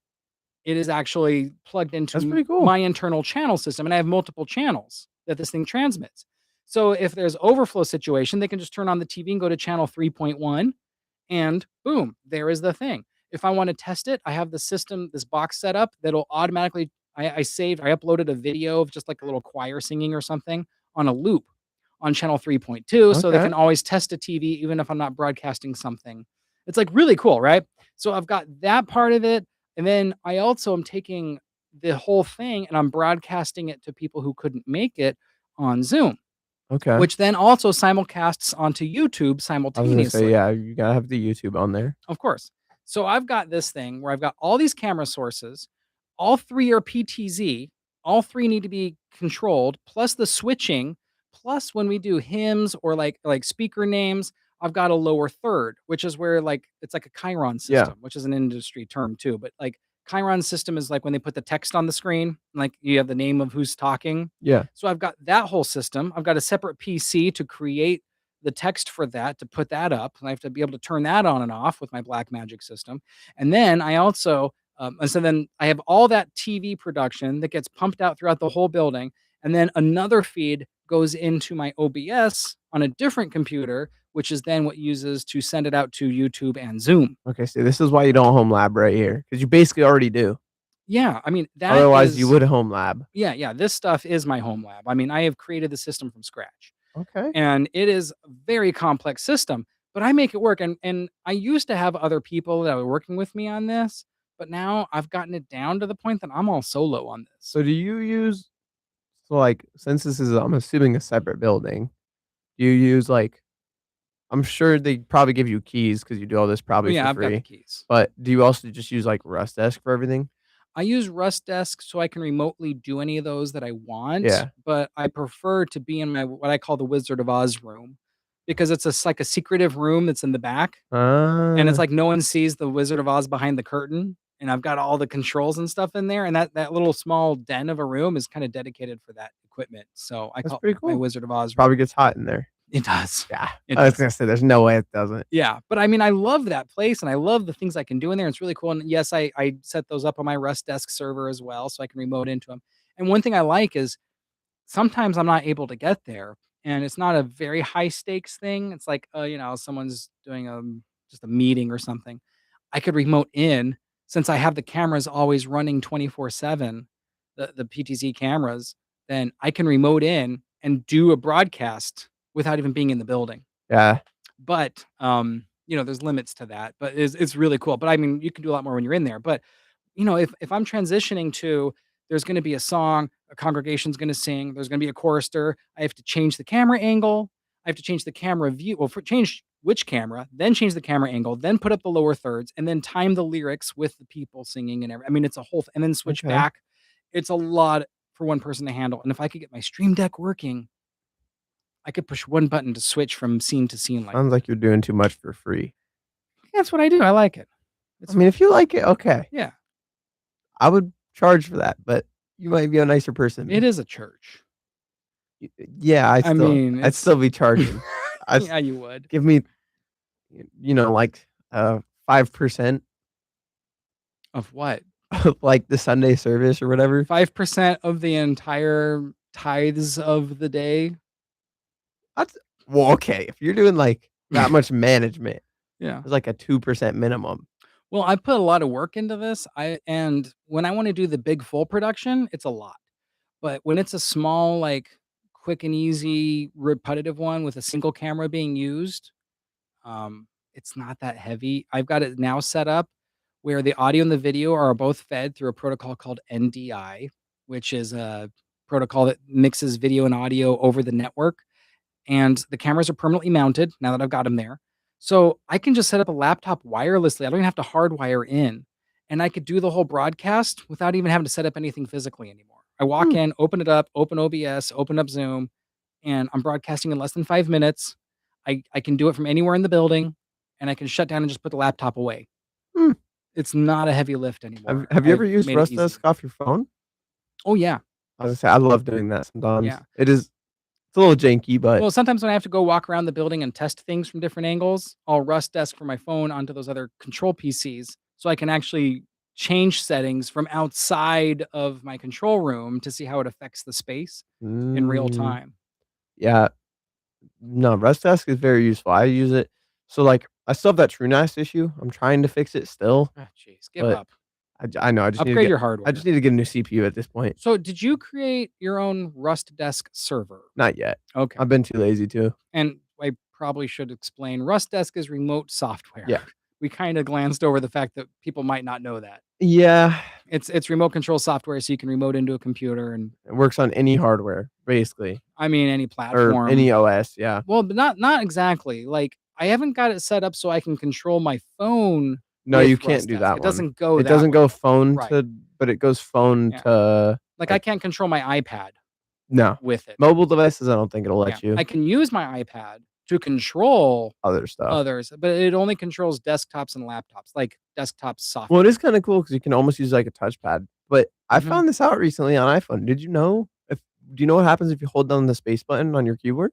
actually plugged into That's pretty cool. my internal channel system, and I have multiple channels that this thing transmits. So if there's overflow situation, they can just turn on the TV and go to channel 3.1, and boom, there is the thing. If I want to test it, I have the system, this box set up that'll automatically. I uploaded a video of just like a little choir singing or something on a loop on channel 3.2, so they Okay. can always test a TV even if I'm not broadcasting something. It's like really cool, right? So I've got that part of it. And then I also am taking the whole thing and I'm broadcasting it to people who couldn't make it on Zoom, Okay. which then also simulcasts onto YouTube I was gonna say, simultaneously. yeah, you gotta have the YouTube on there. Of course. So I've got this thing where I've got all these camera sources. All three are PTZ. All three need to be controlled, plus the switching. Plus, when we do hymns or like speaker names, I've got a lower third, which is where like it's like a Chiron Yeah, system, which is an industry term too. But like Chiron system is like when they put the text on the screen, like you have the name of who's talking. yeah. So I've got that whole system. I've got a separate PC to create the text for that to put that up, and I have to be able to turn that on and off with my Black Magic system. And then I also, and so then I have all that TV production that gets pumped out throughout the whole building, and then another feed goes into my OBS on a different computer, which is then what uses to send it out to YouTube and Zoom. Okay, see, this is why you don't home lab right here, because you basically already do. Yeah, I mean that Otherwise, you is would home lab. yeah. This stuff is my home lab. I mean, I have created the system from scratch. Okay. And it is a very complex system, but I make it work. And I used to have other people that were working with me on this, but now I've gotten it down to the point that I'm all solo on this. So do you use so like since this is I'm assuming a separate building, do you use like I'm sure they probably give you keys because you do all this Well, probably for yeah, I've got the free. keys. But do you also just use like Rust Desk for everything? I use Rust Desk so I can remotely do any of those that I want, Yeah. but I prefer to be in my what I call the Wizard of Oz room because like a secretive room that's in the back. And it's Uh, like no one sees the Wizard of Oz behind the curtain, and I've got all the controls and stuff in there, and that little small den of a room is kinda dedicated for that equipment, so I that's call it pretty my cool. Wizard of Oz room. Probably gets hot in there. It does. Yeah. It I was does. gonna say there's no way it doesn't. Yeah, but I mean, I love that place, and I love the things I can do in there, it's really cool, and yes, I set those up on my Rust Desk server as well, so I can remote into them. And one thing I like is sometimes I'm not able to get there, and it's not a very high stakes thing, it's like, someone's doing, just a meeting or something. I could remote in since I have the cameras always running 24/7, the PTZ cameras, then I can remote in and do a broadcast without even being in the building. Yeah. But, there's limits to that, but it's really cool. But I mean, you can do a lot more when you're in there. But if I'm transitioning to there's gonna be a song, a congregation's gonna sing, there's gonna be a chorister, I have to change the camera angle, I have to change the camera view well, for change which camera, then change the camera angle, then put up the lower thirds, and then time the lyrics with the people singing and I mean, it's a whole and then switch Okay. back. It's a lot for one person to handle, and if I could get my Stream Deck working, I could push one button to switch from scene to scene like Sounds that. like you're doing too much for free. That's what I do, I like it. I It's mean, if you like it, okay. yeah, I would charge for that, but you might be a nicer person than it me. is a church. Yeah, I mean, I'd it's still be charging. I yeah, you would. give me, like 5% Of what? of like the Sunday service or whatever. 5% of the entire tithes of the day? That's well, okay. If you're doing like that much management, Yeah. it's like a 2% minimum. Well, I put a lot of work into this. And when I wanna do the big full production, it's a lot. But when it's a small, like, quick and easy repetitive one with a single camera being used, it's not that heavy. I've got it now set up where the audio and the video are both fed through a protocol called NDI, which is a protocol that mixes video and audio over the network. And the cameras are permanently mounted now that I've got them there. So I can just set up a laptop wirelessly. I don't even have to hardwire in. And I could do the whole broadcast without even having to set up anything physically anymore. I walk Hmm, in, open it up, open OBS, open up Zoom, and I'm broadcasting in less than 5 minutes. I can do it from anywhere in the building, and I can shut down and just put the laptop away. hmm. It's not a heavy lift Have anymore. Have you ever I've used made it Rust easy. Desk off your phone? Oh, yeah. I was gonna say I love doing that Yeah. sometimes. It's a little janky, but Well, sometimes when I have to go walk around the building and test things from different angles, I'll Rust Desk for my phone onto those other control PCs so I can actually change settings from outside of my control room to see how it affects the space in real mm, time. yeah, no, Rust Desk is very useful. I use it. So like I still have that TrueNAS issue. I'm trying to fix it still, Ah, jeez, give but up. I know Upgrade your I just hardware. need to get a new CPU at this point. So, did you create your own Rust Desk server? Not yet. Okay. I've been too lazy to. And I probably should explain Rust Desk is remote software. Yeah. we kinda glanced over the fact that people might not know that. Yeah, It's remote control software, so you can remote into a computer and it works on any hardware, basically, I mean, any or platform. any OS, yeah. Well, but not exactly, like, I haven't got it set up so I can control my phone No, you with can't Rest do Desk. that It one. doesn't go It that doesn't way. go phone Right, to but it goes phone yeah. to, Like, I like can't control my iPad no. with it. Mobile devices, I don't think it'll Yeah, let you. I can use my iPad to control Other stuff. others, but it only controls desktops and laptops, like desktop Well, it is software. kinda cool because you can almost use, like, a touchpad, but I Mhm. found this out recently on iPhone. Did you know if do you know what happens if you hold down the space button on your keyboard?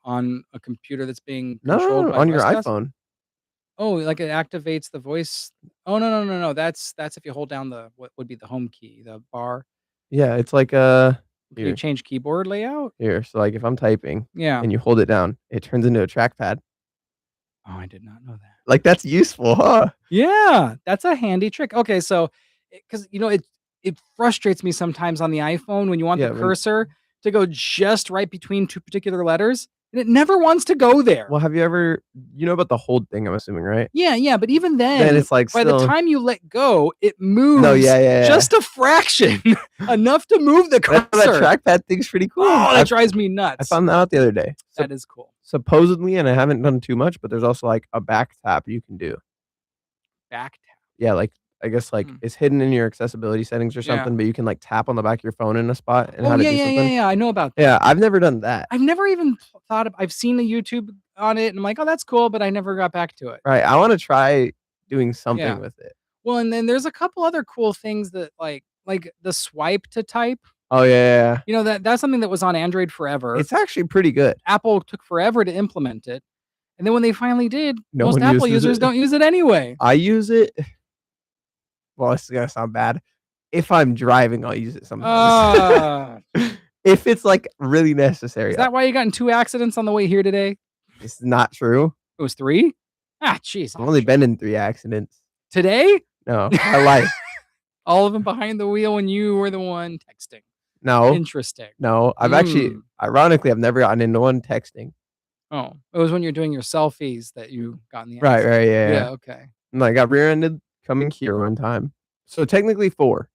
On a computer that's being No, no, controlled no, by on your Rest Desk? iPhone. Oh, like it activates the voice. Oh, no, that's if you hold down the what would be the home key, the bar. Yeah, it's like, Can you here, change keyboard layout? here, so, like, if I'm typing Yeah. and you hold it down, it turns into a trackpad. Oh, I did not know that. Like, that's useful, huh? Yeah, that's a handy trick. Okay, so, because it frustrates me sometimes on the iPhone when you want the Yeah, when cursor to go just right between 2 particular letters, and it never wants to go there. well, have you ever you know about the hold thing, I'm assuming, right? Yeah, but even Then then, it's, like, by the still time you let go, it no, moves yeah, yeah, just a fraction, yeah. enough to move the That cursor. trackpad thing's pretty cool. Oh, that drives me I nuts. found that out the other day. That is cool. Supposedly, and I haven't done too much, but there's also, like, a back tap you can do. Back tap. Yeah, like, I guess, like, Hmm, it's hidden in your accessibility settings or yeah. something, but you can, like, tap on the back of your phone in a spot and Oh, how to do something. yeah, I know about that. Yeah, I've never done that. I've never even thought of I've seen the YouTube on it, and I'm like, "Oh, that's cool," but I never got back to it. Right, I wanna try doing something Yeah. with it. Well, and then there's a couple other cool things that, like the swipe to type, Oh, yeah, yeah, yeah. that's something that was on Android forever. It's actually pretty good. Apple took forever to implement it, and then when they finally did, No most one Apple uses users it. don't use it anyway. I use it well, this is gonna sound bad. If I'm driving, I'll use it sometimes. Uh, If it's, like, really is necessary. that why you got in 2 accidents on the way here today? It's not true. It was 3? Ah, jeez, I've only been in 3 accidents. today? No, my life. All of them behind the wheel and you were the one texting. No, Interesting. no, I've actually Mm. ironically, I've never gotten into one texting. Oh, it was when you're doing your selfies that you got in the Right, accident. right, yeah, Yeah, yeah. okay. And I got rear-ended coming here one time. So technically 4.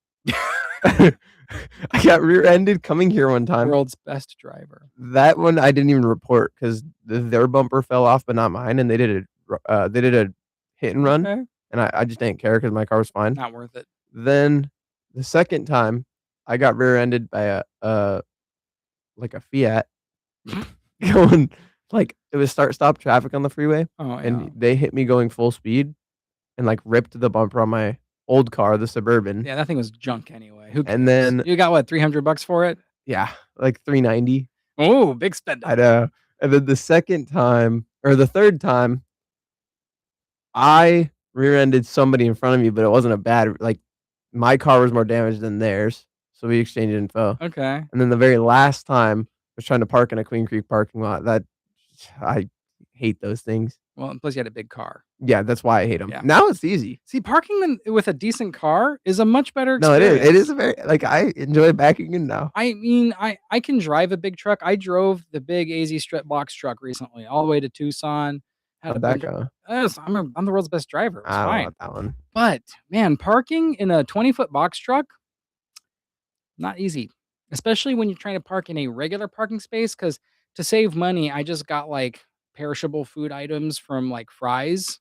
I got rear-ended coming here one time. World's best driver. That one I didn't even report 'cause their bumper fell off, but not mine, and they did a hit and run, Okay. and I just didn't care 'cause my car was fine. Not worth it. Then the second time, I got rear-ended by like a Fiat going like, it was start stop traffic on the freeway, Oh, yeah. and they hit me going full speed and, like, ripped the bumper on my old car, the Suburban, Yeah, that thing was junk anyway. Who and cares? then You got what, $300 for it? yeah, like 390. Oh, big spender. I know, and then the second time or the third time, I rear-ended somebody in front of me, but it wasn't a bad like, my car was more damaged than theirs, so we exchanged info, Okay. and then the very last time, I was trying to park in a Queen Creek parking lot, that I hate those things. Well, and plus you had a big car. Yeah, that's why I hate them. Yeah. Now it's easy. See, parking with a decent car is a much better No, it is. It is experience. a very like, I enjoy backing in now. I mean, I can drive a big truck. I drove the big AZ strip box truck recently all the way to Tucson. Had a How'd that bunch. go? Yes, I'm the world's best driver. It was I don't know fine. about that one. But man, parking in a 20-foot box truck, not easy. Especially when you're trying to park in a regular parking space. Because to save money, I just got like perishable food items from like Fry's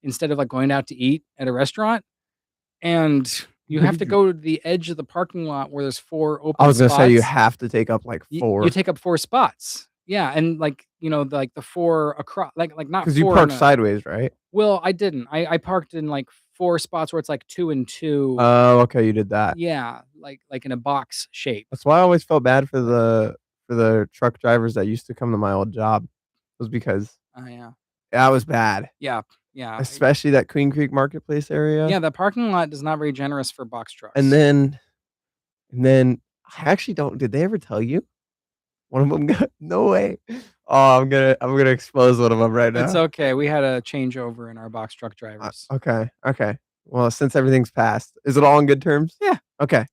instead of like going out to eat at a restaurant. And you What have did to you go to the edge of the parking lot where there's 4 I open was gonna say you spots. have to take up, like, You 4 take up 4 spots. Yeah, and, like, the 4 across like, not 'cause you 4 in park a sideways, right? well, I didn't. I parked in, like, 4 spots where it's, like, 2 and 2. Oh, okay, you did that. Yeah, like in a box shape. That's why I always felt bad for the truck drivers that used to come to my old job, was because Oh, yeah. that was bad, Yeah, yeah. especially that Queen Creek Marketplace area, Yeah, the parking lot is not very generous for box and trucks. then and then I actually don't did they ever tell you? One of them got no way. Oh, I'm gonna expose one of them right It's now. okay, we had a changeover in our box truck drivers. Okay, okay. Well, since everything's passed, is it all on good terms? Yeah. Okay.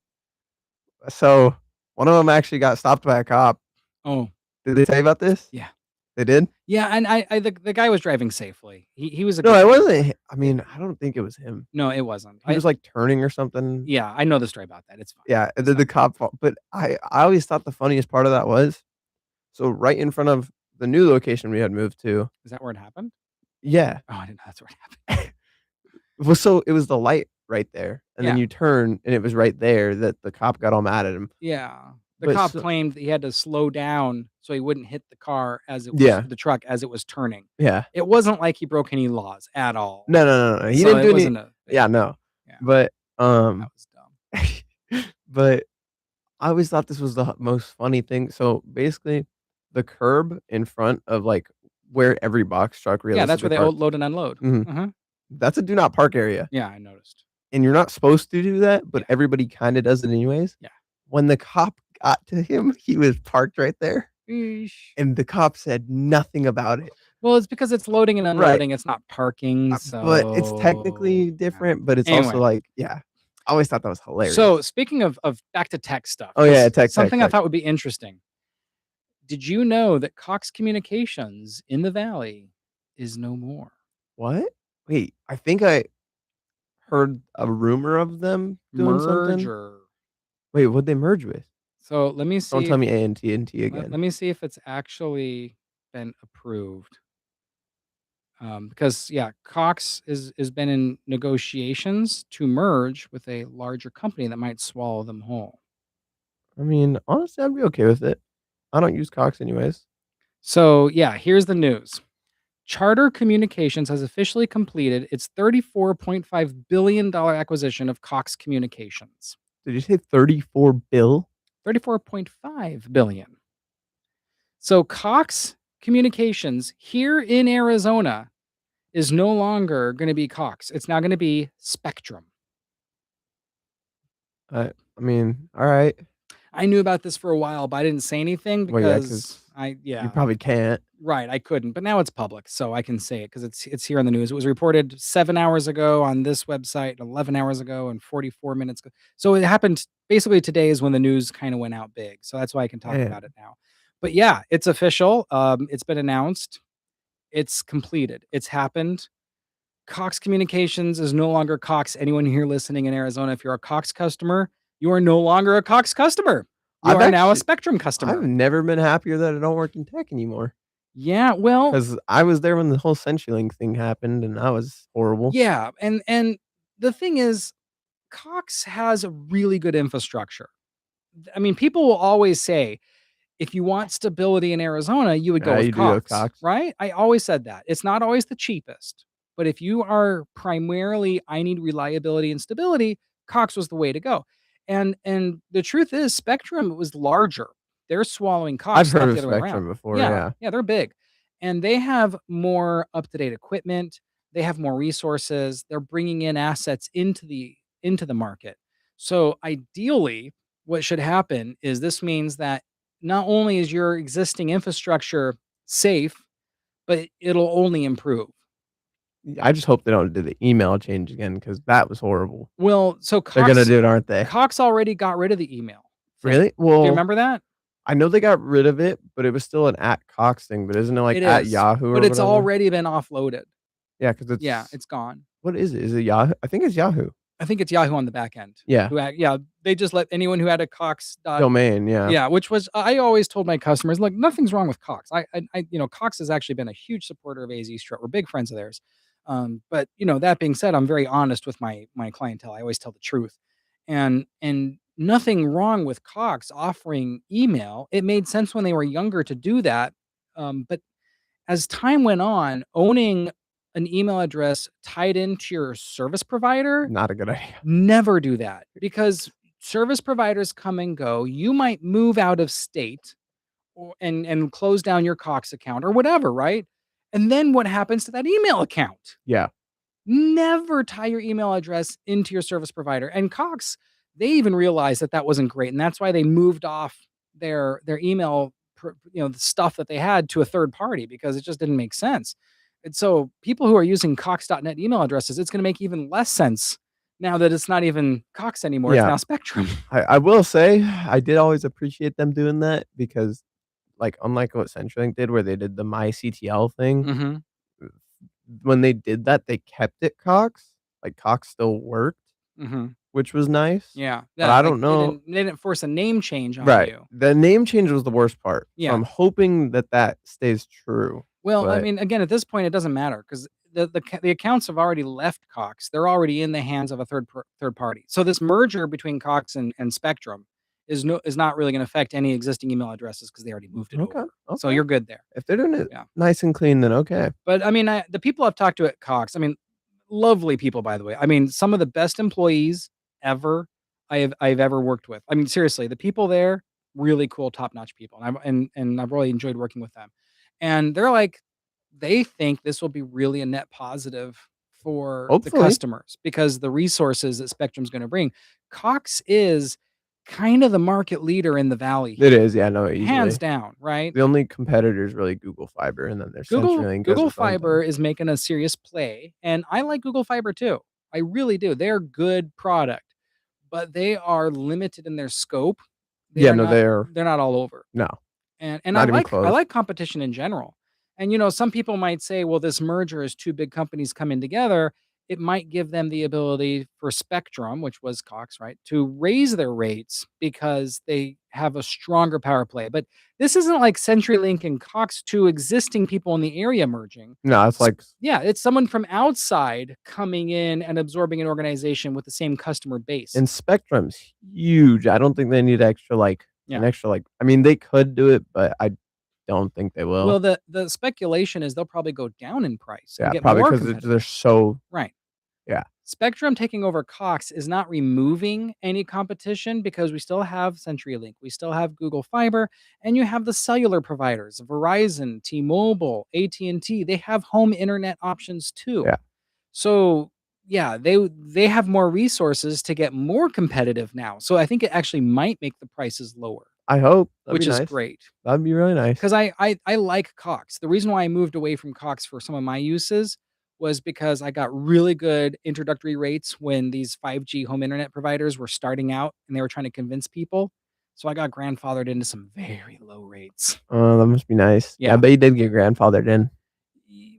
So, one of them actually got stopped by a cop. Oh, Did they tell you about this? yeah. They did? Yeah, and the guy was driving safely. He was a No, good it driver. wasn't I It mean, I don't think it was him. No, it wasn't. He was, like, turning or something. Yeah, I know the story about that. It's fine. Yeah, and It's then not the a big deal. cop fol but I always thought the funniest part of that was, so right in front of the new location we had moved to. Is that where it happened? Yeah. Oh, I didn't know that's where it happened. Well, so it was the light right there, and then Yeah, you turn, and it was right there that the cop got all mad at him. yeah. The But cop so claimed that he had to slow down so he wouldn't hit the car as it was yeah, the truck as it was turning. yeah. It wasn't like he broke any laws at all. No, he So didn't it do any wasn't a big yeah, deal. no. Yeah, But, that was dumb. but I always thought this was the most funny thing. So, basically, the curb in front of, like, where every box truck Yeah, that's where realistically they parks. load and unload. Mhm. Mhm. That's a do not park area, Yeah, I noticed. and you're not supposed to do that, but Yeah, everybody kinda does it anyways. yeah. When the cop got to him, he was parked right there, Eesh. and the cop said nothing about it. Well, it's because it's loading and Right. unloading, it's not parking, But it's so technically yeah. different, but it's also, Anyway, like yeah. I always thought that was so hilarious. speaking of back to tech stuff, Oh, yeah, this tech, something I tech. thought would be interesting. Did you know that Cox Communications in the Valley is no more? What? Wait, I think I heard a rumor of them doing Merge something. or Wait, what'd they merge with? so let me Don't see tell if me AT&T let again. me see if it's actually been approved. Because yeah, Cox is been in negotiations to merge with a larger company that might swallow them whole. I mean, honestly, I'd be okay with it. I don't use Cox anyways. So yeah, here's the news. Charter Communications has officially completed its $34.5 billion acquisition of Cox Communications. Did you say 34 bill? 34.5 billion. So Cox Communications here in Arizona is no longer going to be Cox. It's now going to be Spectrum. I mean, alright. I knew about this for a while, but I didn't say anything Well, yeah, because because you yeah, probably can't. right, I couldn't. But now it's public, so I can say it because it's here on the news. It was reported 7 hours ago on this website, 11 hours ago, and 44 minutes ago. So it happened basically today is when the news kind of went out big. So that's why I can talk about Man, it now. But yeah, it's official. It's been announced. It's completed. It's happened. Cox Communications is no longer Cox. Anyone here listening in Arizona, if you're a Cox customer, you are no longer a Cox customer. You I've are now a actually Spectrum I've customer. never been happier that I don't work in tech anymore. Yeah, well, 'Cause I was there when the whole CenturyLink thing happened, and that was horrible. yeah, and the thing is, Cox has a really good infrastructure. I mean, people will always say, if you want stability in Arizona, you would go Yeah, with you do go Cox, Cox. right? I always said that. It's not always the cheapest, but if you are primarily, I need reliability and stability, Cox was the way to go. And the truth is, Spectrum was larger. They're swallowing I've Cox, heard not the of other way around. Spectrum before, Yeah, yeah. yeah, they're big, and they have more up to date equipment. They have more resources. They're bringing in assets into the market. So ideally, what should happen is this means that not only is your existing infrastructure safe, but it'll only improve. I just hope they don't do the email change again because that was horrible. Well, so They're gonna do it, aren't they? Cox already got rid of the email thing. Really? Do you Well, remember that? I know they got rid of it, but it was still an at @Cox thing, but isn't it, like, It at is, @Yahoo but or it's whatever? already been offloaded. Yeah, because Yeah, it's it's gone. what is it? Is it Yahoo? I think it's Yahoo. I think it's Yahoo on the back end. Yeah. Yeah, they just let anyone who had a Cox dot Domain, yeah. yeah, which was I always told my customers, "Look, nothing's wrong with Cox." Cox has actually been a huge supporter of AZ Strut. We're big friends of theirs. But that being said, I'm very honest with my clientele. I always tell the truth, and nothing wrong with Cox offering email. It made sense when they were younger to do that, but as time went on, owning an email address tied into your service provider, Not a good idea. never do that because service providers come and go. You might move out of state or and close down your Cox account or whatever, right? And then what happens to that email account? Yeah. Never tie your email address into your service provider. And Cox, they even realized that that wasn't great, and that's why they moved off their email, the stuff that they had to a third party because it just didn't make sense. And so people who are using Cox.net email addresses, it's going to make even less sense now that it's not even Cox anymore. It's Yeah. now Spectrum. I will say, I did always appreciate them doing that because like, unlike what CenturyLink did where they did the MyCTL thing, Mhm. when they did that, they kept it Cox, like, Cox still worked, Mhm. which was nice, Yeah. but Yeah, I like, don't know. they didn't force a name change on Right. you. The name change was the worst part, so Yeah. I'm hoping that that stays true, Well, I but mean, again, at this point, it doesn't matter because the accounts have already left Cox. They're already in the hands of a third party. So this merger between Cox and Spectrum is not really gonna affect any existing email addresses because they already moved it okay, over. So okay. you're good there. If they're doing it Yeah. nice and clean, then okay. But I mean, the people I've talked to at Cox, I mean, lovely people, by the way. I mean, some of the best employees ever I've ever worked with. I mean, seriously, the people there, really cool, top notch people, and I've really enjoyed working with them. And they're like, they think this will be really a net positive for the Hopefully. customers because the resources that Spectrum's going to bring. Cox is kind of the market leader in the valley It here, is, yeah, no, hands easily. down, right? The only competitor is really Google Fiber, and then there's CenturyLink has Google its own Fiber thing. is making a serious play, and I like Google Fiber too. I really do. They're good product, but they are limited in their scope. They Yeah, are no, not they're they're not all over. no, And not even I close. like competition in general. And, you know, some people might say, well, this merger is 2 big companies coming together. It might give them the ability for Spectrum, which was Cox, right, to raise their rates because they have a stronger power play. But this isn't like CenturyLink and Cox, 2 existing people in the area merging. No, it's S like Yeah, it's someone from outside coming in and absorbing an organization with the same customer base. and Spectrum's huge. I don't think they need Yeah. an extra, like I mean, they could do it, but I don't think they will. Well, the speculation is they'll probably go down in price and Yeah, get probably more 'cause they're competitive. so Right. yeah. Spectrum taking over Cox is not removing any competition because we still have CenturyLink, we still have Google Fiber, and you have the cellular providers, Verizon, T-Mobile, AT&T. They have home internet options too. Yeah. So, yeah, they have more resources to get more competitive now. So I think it actually might make the prices lower, I hope. That'd be which is nice. great. That'd be really nice. 'Cause I like Cox. The reason why I moved away from Cox for some of my uses was because I got really good introductory rates when these 5G home internet providers were starting out and they were trying to convince people. So I got grandfathered into some very low rates. Oh, that must be nice. Yeah, I Yeah. bet you did get grandfathered in.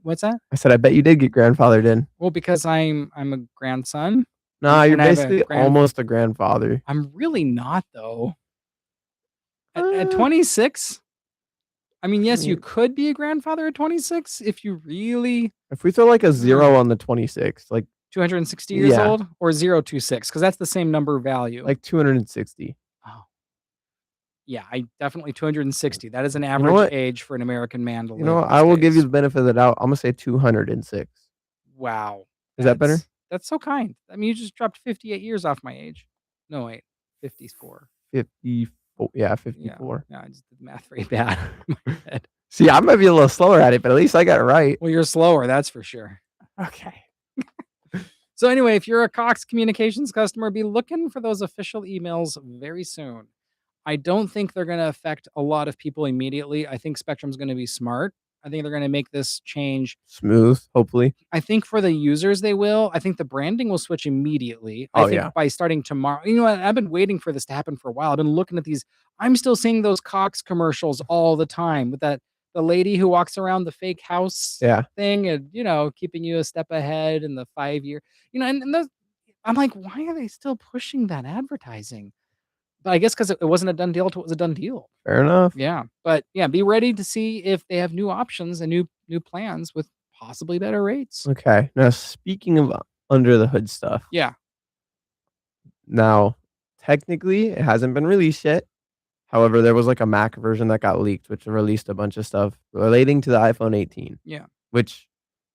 What's that? I said, I bet you did get grandfathered in. Well, because I'm a grandson Nah, you're and I have a basically almost a grandfather. I'm really not though. At Uh, 26, I mean, I yes, you mean, could be a grandfather at 26 if you really if we throw like a uh 0 on the 26, like 260 years yeah, old or 026 because that's the same number value. like 260. Oh, yeah, I definitely 260. That is an You know average what? age for an American man to You know live what? I these will give you days. the benefit of the doubt. I'm gonna say 206. Wow. Is that better? That's so kind. I mean, you just dropped 58 years off my age. No, wait, 54. 54. Yeah, Yeah, 54. yeah, I just did the math very bad in my head. See, I might be a little slower at it, but at least I got it right. Well, you're slower, that's for sure. Okay. So anyway, if you're a Cox Communications customer, be looking for those official emails very soon. I don't think they're gonna affect a lot of people immediately. I think Spectrum's gonna be smart. I think they're gonna make this change. Smooth, hopefully. I think for the users, they will. I think the branding will switch immediately. I Oh think yeah. by starting tomorrow, you know what? I've been waiting for this to happen for a while. I've been looking at these. I'm still seeing those Cox commercials all the time with that the lady who walks around the fake house Yeah. thing and keeping you a step ahead in the 5 year. And those, I'm like, why are they still pushing that advertising? But I guess because it wasn't a done deal till it was a done deal. Fair enough. Yeah, but yeah, be ready to see if they have new options and new plans with possibly better rates. Okay. Now speaking of under the hood stuff. Yeah, Now, technically, it hasn't been released yet. However, there was like a Mac version that got leaked, which released a bunch of stuff relating to the iPhone 18, yeah. which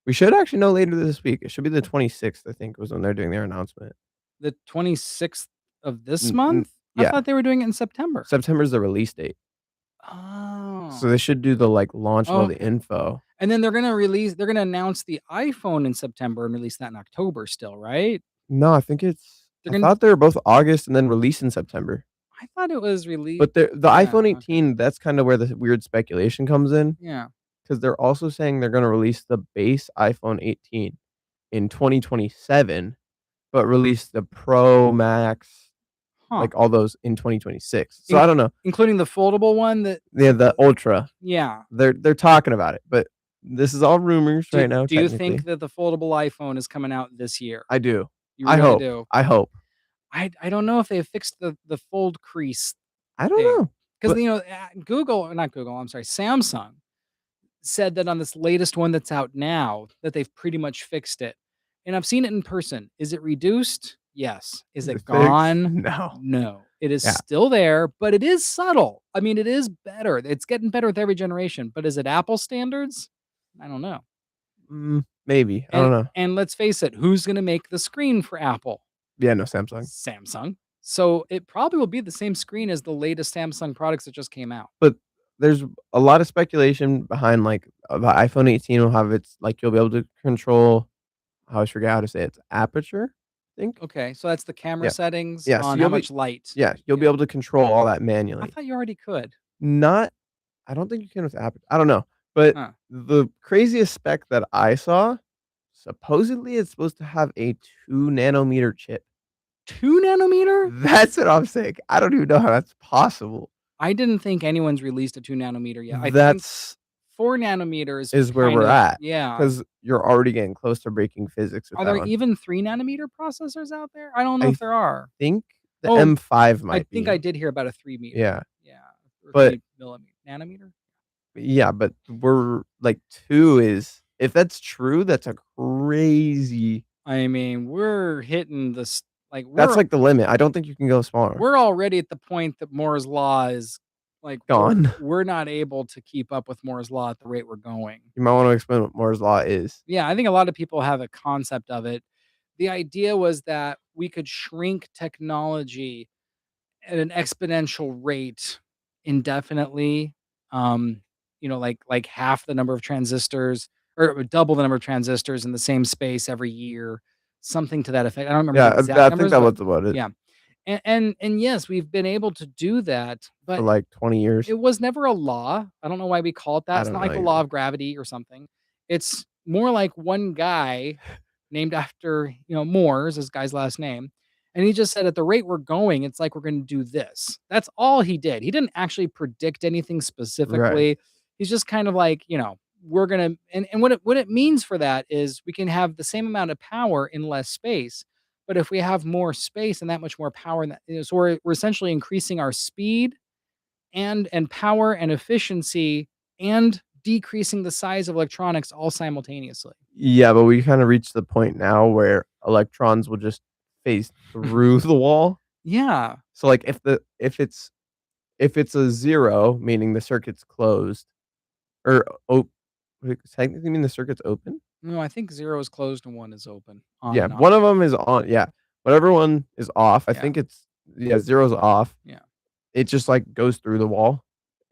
we should actually know later this week. It should be the 26th, I think, was when they're doing their announcement. The 26th of this N month? I yeah, thought they were doing it in September. September's the release date. So Oh. they should do the, like, launch and all the Okay. info. And then they're gonna announce the iPhone in September and release that in October still, right? No, They're I gonna thought they were both August and then released in September. I thought it was released. But the Yeah, iPhone okay. 18, that's kinda where the weird speculation comes in, Yeah. because 'cause they're also saying they're gonna release the base iPhone 18 in 2027, but release the Pro Max Huh. like all those in 2026. So In I don't know. including the foldable one that Yeah, the Ultra. yeah. They're talking about it, but this is all rumors Do right now, do you think technically. that the foldable iPhone is coming out this year? I do. You I really hope. do? I hope. I don't know if they have fixed the fold crease I don't thing know. because But you know, Google or not Google, I'm sorry, Samsung said that on this latest one that's out now that they've pretty much fixed it. And I've seen it in person. Is it reduced? Yes. Is is it it fixed? gone? No. No. It is Yeah. still there, but it is subtle. I mean, it is better. It's getting better with every generation, but is it Apple standards? I don't know. Maybe. I And don't know. and let's face it, who's going to make the screen for Apple? Yeah, no, Samsung. Samsung. So it probably will be the same screen as the latest Samsung products that just came out. But there's a lot of speculation behind, like, the iPhone 18 will have its like, you'll be able to control I always forget how to say it. It's aperture, I think? Okay, so that's the camera Yeah. settings Yeah, so on you'll how be much light. yeah, you'll be Yeah. able to control all that I manually. thought you already could. Not I don't think you can with aperture. I don't know, but Huh. the craziest spec that I saw, supposedly it's supposed to have a 2 nanometer chip. 2 nanometer? That's what I'm saying. I don't even know how that's possible. I didn't think anyone's released a 2 nanometer yet. I think That's 4 nanometer is is where kind we're of at yeah. because 'cause you're already getting close to breaking physics with Are that there one. even 3 nanometer processors out there? I don't know I if there are. think the Oh, M5 I might think I be. did hear about a 3 meter. Yeah, Yeah, or but 3 millimeter nanometer? yeah, but we're like 2 is if that's true, that's a crazy I mean, we're hitting this like that's like the limit. I don't think you can go smaller. we're already at the point that Moore's law is like Gone. we're not able to keep up with Moore's law at the rate we're going. You might wanna explain what Moore's Law is. Yeah, I think a lot of people have a concept of it. The idea was that we could shrink technology at an exponential rate indefinitely. Um, you know, like half the number of transistors or double the number of transistors in the same space every year, something to that effect. I don't remember the Yeah, exact I think numbers, that but was about it yeah. And yes, we've been able to do that, for, but like, 20 years. it was never a law. I don't know why we call it that. I It's don't not know like the law either. of gravity or something. It's more like one guy named after, Moore's, his guy's last name. And he just said, at the rate we're going, it's like we're going to do this. That's all he did. He didn't actually predict anything Right. specifically. He's just kind of like, we're going to, and what it means for that is we can have the same amount of power in less space. But if we have more space and that much more power, so we're essentially increasing our speed and power and efficiency and decreasing the size of electronics all simultaneously. Yeah, but we kinda reached the point now where electrons will just phase through the wall. Yeah. So, like, if it's a 0, meaning the circuit's closed, or would it technically mean the circuit's open? No, I think 0 is closed and 1 is open, on Yeah, and one off. of them is on, yeah. Whatever one is off, I Yeah. think it's yeah, 0's off. Yeah. It just, like, goes through the wall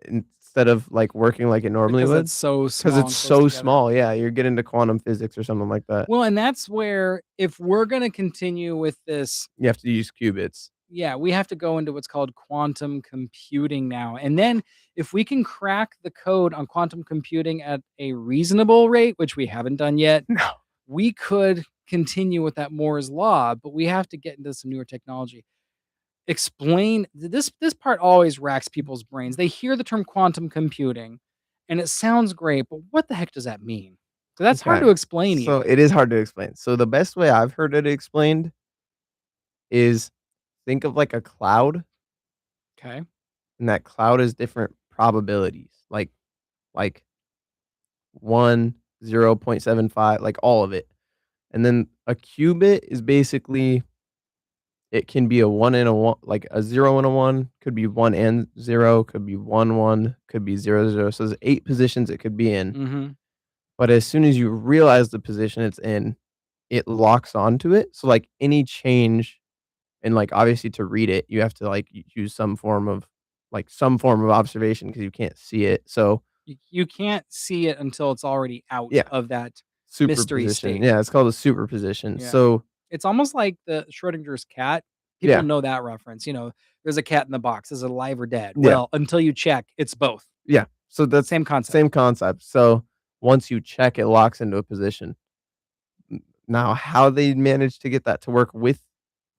instead of, like, working like it normally Because would it's so because small it's and close so together. small, yeah, you're getting into quantum physics or something like that. Well, and that's where if we're gonna continue with this, You have to use qubits. yeah, we have to go into what's called quantum computing now. And then if we can crack the code on quantum computing at a reasonable rate, which we haven't done yet, No. we could continue with that Moore's law, but we have to get into some newer technology. Explain this part always racks people's brains. They hear the term quantum computing and it sounds great, but what the heck does that mean? So that's hard Okay. to explain So even. it is hard to explain. So the best way I've heard it explained is think of like a cloud, Okay. and that cloud is different probabilities, like 1, 0.75, like all of it. And then a qubit is basically it can be a 1 and a 1, like a 0 and a 1, could be 1 and 0, could be 1, 1, could be 0, 0. So there's 8 positions it could be in. Mhm. But as soon as you realize the position it's in, it locks onto it. So, like, any change and, like, obviously to read it, you have to, like, use some form of observation because you can't see it. So, You can't see it until it's already out yeah, of that mystery superposition. state. Yeah, it's called a superposition. Yeah. So, It's almost like the Schrodinger's cat. People yeah, know that reference, there's a cat in the box. Is it alive or dead? yeah, Well, until you check, it's both. yeah. So that's Same concept. same concept. So, once you check, it locks into a position. Now how they managed to get that to work with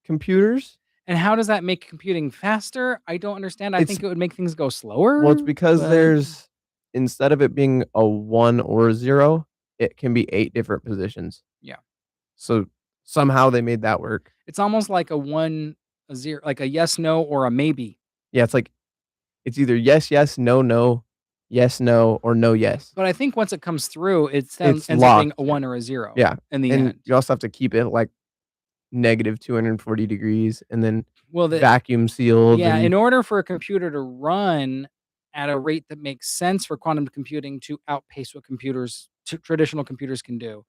computers? And how does that make computing faster? I don't understand. I It's think it would make things go Well, it's slower, because but there's instead of it being a 1 or a 0, it can be 8 different positions. yeah. So somehow they made that work. It's almost like a 1, a 0, like a yes, no, or a maybe. Yeah, it's like it's either yes, yes, no, no, yes, no, or no, yes. But I think once it comes through, it It's ends up being a locked. 1 or a 0 Yeah, in the and end. you also have to keep it like negative 240 degrees and then Well, vacuum sealed yeah, and in order for a computer to run at a rate that makes sense for quantum computing to outpace what traditional computers can do,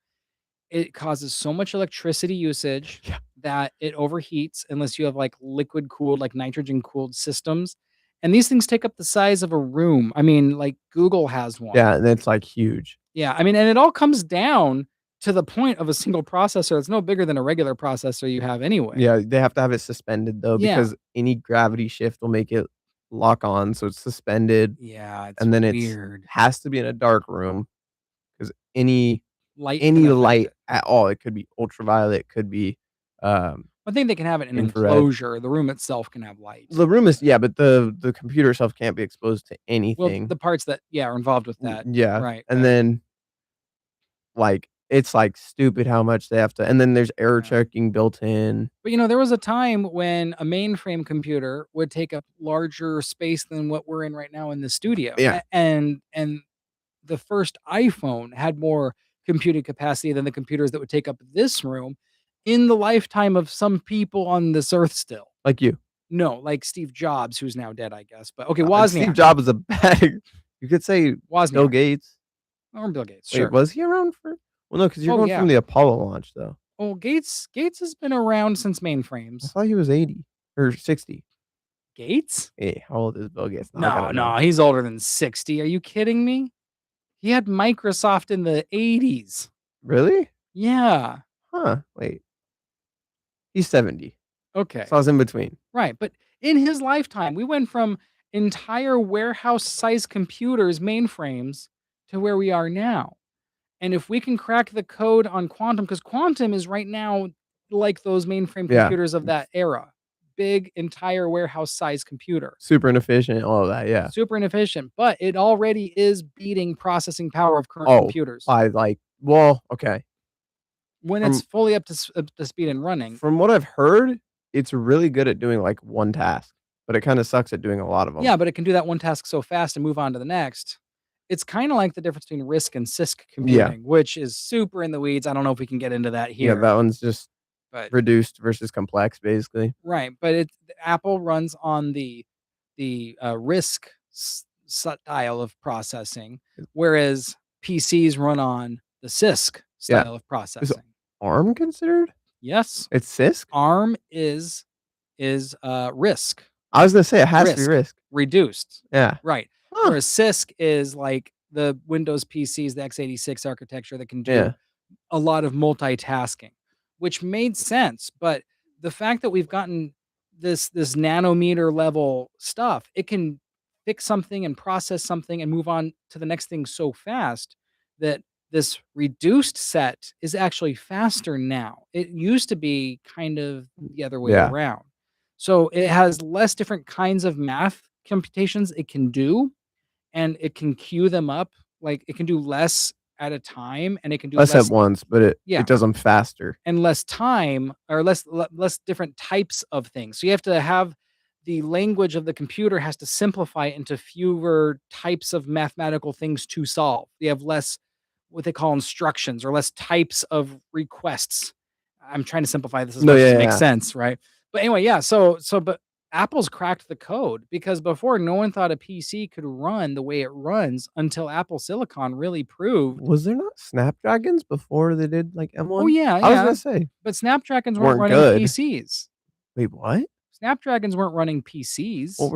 it causes so much electricity usage yeah, that it overheats unless you have, like, liquid cooled, like, nitrogen cooled systems, and these things take up the size of a room. I mean, like, Google has yeah, one. and it's like huge. Yeah, I mean, and it all comes down to the point of a single processor. It's no bigger than a regular processor you have anyway. Yeah, they have to have it suspended though Yeah. because any gravity shift will make it lock on, so it's suspended, Yeah, it's and then it's weird. has to be in a dark room because Light can any affect light it. at all, it could be ultraviolet, could be, um, I think they can have it in an infrared. enclosure. The room itself can have light. The room is yeah, but the computer itself can't be exposed to Well, anything. the parts that, yeah, are involved with that. Yeah, Right, and right. then, like, it's, like, stupid how much they have to and then there's error Yeah. checking built in. But, there was a time when a mainframe computer would take up larger space than what we're in right now in the studio. Yeah, And the first iPhone had more computing capacity than the computers that would take up this room in the lifetime of some people on this earth still. like you. No, like Steve Jobs, who's now dead, I guess, but okay, Steve Wozniak. Jobs is a bad you could say Bill Wozniak Gates. or Bill Gates, Wait, sure. was he around for well, no, because 'cause you're Oh, going from yeah. the Apollo launch, though. Well, Gates has been around since I mainframes. thought he was 80 or 60. Gates? Hey, how old is Bill Gates? Now I No, gotta no, know. he's older than 60. Are you kidding me? He had Microsoft in the 80s. Really? Yeah. Huh, wait. He's 70. Okay. So I was in between. Right, but in his lifetime, we went from entire warehouse-sized computers, mainframes, to where we are now. And if we can crack the code on quantum, because quantum is right now like those mainframe Yeah. computers of that era. Big, entire warehouse-sized computer. Super inefficient, all of that, yeah. Super inefficient, but it already is beating processing power of current Oh, computers. by, like well, okay. When it's From fully up to speed and running. from what I've heard, it's really good at doing, like, one task, but it kinda sucks at doing a lot of them. Yeah, but it can do that one task so fast and move on to the next. It's kinda like the difference between RISC and CISC Yeah. computing, which is super in the weeds. I don't know if we can get into that Yeah, here, that one's just but reduced versus complex, basically. right, but Apple runs on the RISC style of processing, whereas PCs run on the CISC Yeah. style of Is processing. ARM considered? Yes, It's CISC? ARM is RISC. I was gonna say it has to be RISC, RISC. reduced, Yeah. right, Huh. whereas CISC is like the Windows PCs, the x86 architecture that can do Yeah. a lot of multitasking, which made sense, but the fact that we've gotten this nanometer level stuff, it can fix something and process something and move on to the next thing so fast that this reduced set is actually faster now. It used to be kind of the other way Yeah. around. So it has less different kinds of math computations it can do, and it can queue them up. Like, it can do less at a time, and it can do Less at less, once, but it yeah, does them faster. and less time, or less different types of things. So you have to have the language of the computer has to simplify into fewer types of mathematical things to solve. You have less what they call instructions or less types of requests. I'm trying to simplify this as No, much as yeah, it yeah, makes yeah. sense, right? But anyway, yeah, but Apple's cracked the code because before no one thought a PC could run the way it runs until Apple Silicon really proved. Was there not Snapdragons before they did, like, Oh, M1? yeah, I was yeah, gonna say, but Snapdragons weren't weren't running good. PCs. Wait, what? Snapdragons weren't running What PCs.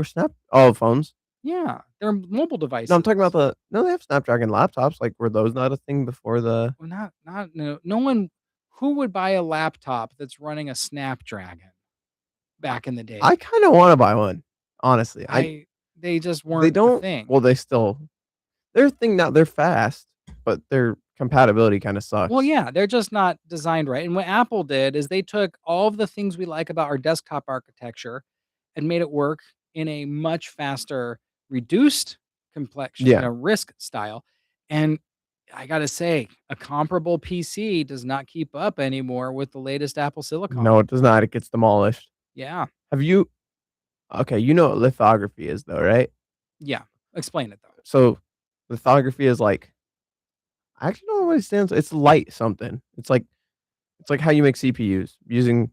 were phones? Yeah, they're mobile No, I'm talking about devices. no, they have Snapdragon laptops, like, were those not a thing before the Well, not no one who would buy a laptop that's running a Snapdragon back in the I day? kinda wanna buy one, honestly. They just They weren't a don't thing. well, they're a thing now, they're fast, but they're compatibility kind of Well, sucks. yeah, they're just not designed right. And what Apple did is they took all of the things we like about our desktop architecture and made it work in a much faster, reduced complexion, Yeah. risk style. And I gotta say, a comparable PC does not keep up anymore with the latest Apple No, silicon. it does not. It gets demolished. Yeah, Have you Okay, you know what lithography is though, right? yeah. Explain it though. So lithography is like I actually don't know what it stands for. It's light something. It's like how you make CPUs using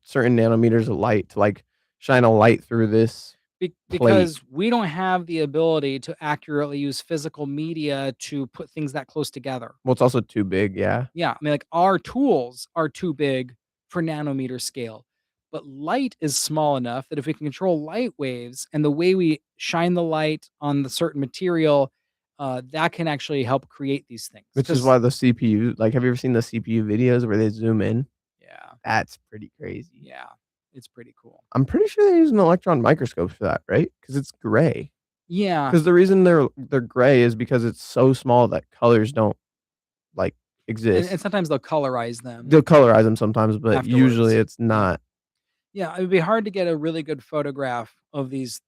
certain nanometers of light to like shine a light through this plate. Because we don't have the ability to accurately use physical media to put things that close together. Well, it's also too big, yeah. Yeah, I mean, like, our tools are too big for nanometer scale, but light is small enough that if we can control light waves and the way we shine the light on the certain material, that can actually help create these things. Which is Because why the CPU, like, have you ever seen the CPU videos where they zoom in? yeah, That's pretty crazy. yeah, it's pretty cool. I'm pretty sure they use an electron microscope for that, right? Because it's gray. Yeah, Because the reason they're gray is because it's so small that colors don't like and exist. sometimes they'll colorize them They'll colorize them sometimes, but usually afterwards. it's Yeah. not. Yeah, it would be hard to get a really good photograph of these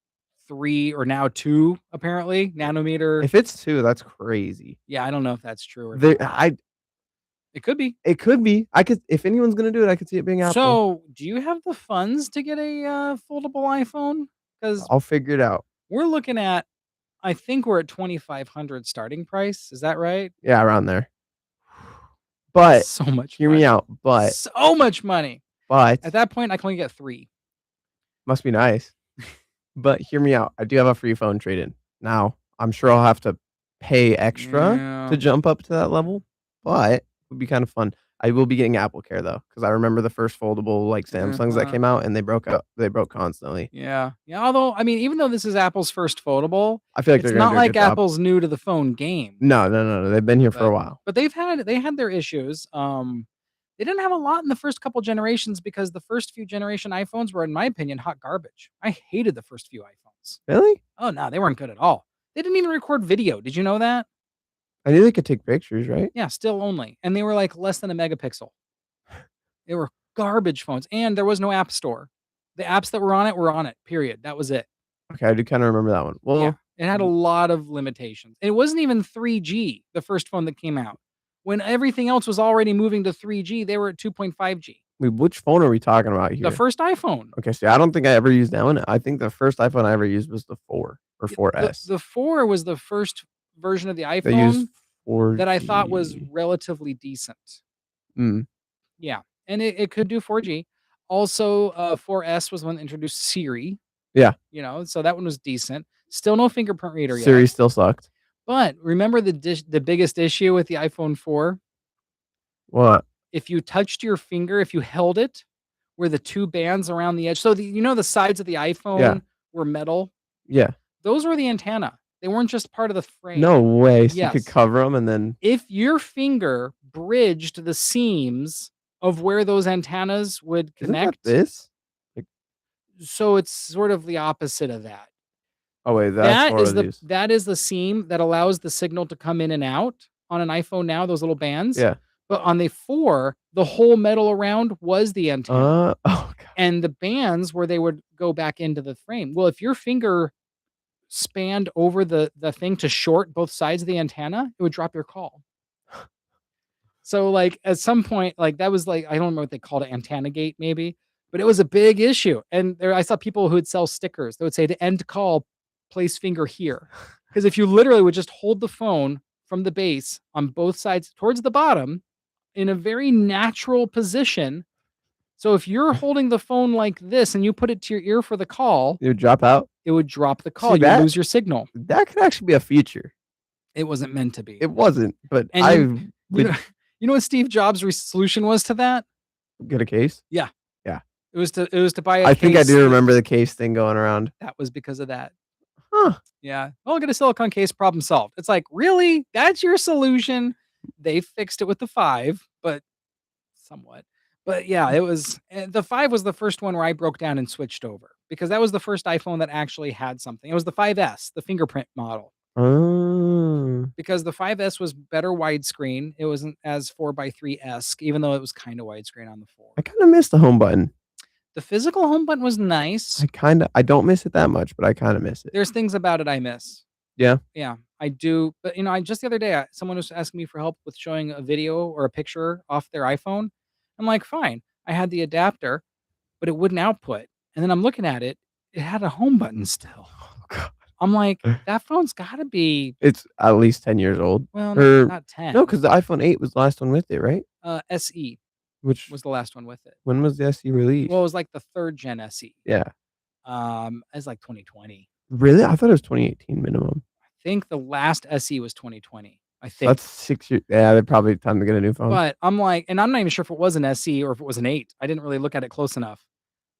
3 or now 2 apparently nanometer. If it's two, that's crazy. Yeah, I don't know if that's true or There, not. I It could be. It could be. I could if anyone's gonna do it, I could see it being Apple. So, do you have the funds to get a, foldable iPhone? Because I'll figure it out. we're looking at I think we're at 2,500 starting price, is that right? Yeah, around there. But So much hear me money. out. So much money. But At that point, I can only get 3. must be nice. But hear me out. I do have a free phone trade in. Now, I'm sure I'll have to pay extra Yeah, to jump up to that level, but it would be kind of fun. I will be getting Apple Care though, because I remember the first foldable like Samsungs that uh-huh. came out and they broke constantly. Yeah. Yeah, although, I mean, even though this is Apple's first foldable, I feel like it's they're gonna not do a like good job. Apple's new to the phone game. No, no, no, no. They've been here for a But while. they had their issues. They didn't have a lot in the first couple generations because the first few generation iPhones were, in my opinion, hot garbage. I hated the first few iPhones. Really? Oh no, they weren't good at all. They didn't even record video. Did you know that? I knew they could take pictures, right? Yeah, still only. And they were like less than a megapixel. They were garbage phones. And there was no app store. The apps that were on it, period. That was it. Okay, I do kinda remember that one. Yeah. Well, It had a lot of limitations. It wasn't even 3G, the first phone that came out. When everything else was already moving to 3G, they were at 2.5G. wait, which phone are we talking about The here? first iPhone. Okay, see, I don't think I ever used that one. I think the first iPhone I ever used was the 4 or The 4S. the 4 was the first version of the They used iPhone that I thought was 4G. relatively decent. Mm, Yeah, and it could do 4G. Also, 4S was one that introduced Siri, yeah, so that one was decent. Still no fingerprint reader yet. Siri still sucked. But remember the biggest issue with the iPhone 4? What? If you touched your finger, if you held it, where the 2 bands around the edge, so the sides of the Yeah, iPhone were metal? yeah. Those were the antenna. They weren't just part of the frame. No way, so you could Yes. cover them and then If your finger bridged the seams of where those antennas would isn't that connect, this? Like so it's sort of the opposite of that. oh, wait, that's more of these. That is the seam that allows the signal to come in and out on an iPhone now, those little bands. Yeah. But on the 4, the whole metal around was the antenna, Oh, god. and the bands where they would go back into the frame. Well, if your finger spanned over the thing to short both sides of the antenna, it would drop your call. So, like, at some point, like, that was, like I don't remember what they called it, antenna gate maybe, but it was a big issue, and there I saw people who would sell stickers. They would say, "To end call, place finger here," because if you literally would just hold the phone from the base on both sides towards the bottom in a very natural position. So if you're holding the phone like this and you put it to your ear for the call, It would drop out? it would drop the call. See, You would that lose your signal. that could actually be a feature. It wasn't meant to be. It wasn't, but And I you know would you know what Steve Jobs' solution was to that? get a case. Yeah. Yeah. It was to buy a I think I case do remember the case thing going around. that was because of that. Huh. Yeah. "Oh, get a silicone case, problem solved." It's like, "Really? That's your solution?" They fixed it with the 5, but somewhat. But yeah, it was the 5 was the first one where I broke down and switched over because that was the first iPhone that actually had something. It was the 5S, the fingerprint model. Oh. because the 5S was better widescreen. It wasn't as 4:3 esque, even though it was kind of widescreen on the 4. I kinda miss the home button. The physical home button was nice. I don't miss it that much, but I kinda miss it. There's things about it I miss. Yeah. Yeah, I do. But I just the other day, someone was asking me for help with showing a video or a picture off their iPhone. I'm like, fine. I had the adapter, but it wouldn't output. And then I'm looking at it, it had a home button still. Oh god. I'm like, that phone's got to be, It's at least 10 years old. well, Or not no, 10. because the iPhone 8 was the last one with it, right? SE Which was the last one with it. when was the SE Well, it released? was like the third gen SE. Yeah. It's like 2020. Really? I thought it was 2018 minimum. I think the last SE was 2020. I So that's think. 6 years. Yeah, they're probably time to get a new phone. But I'm like, and I'm not even sure if it was an SE or if it was an 8. I didn't really look at it close enough.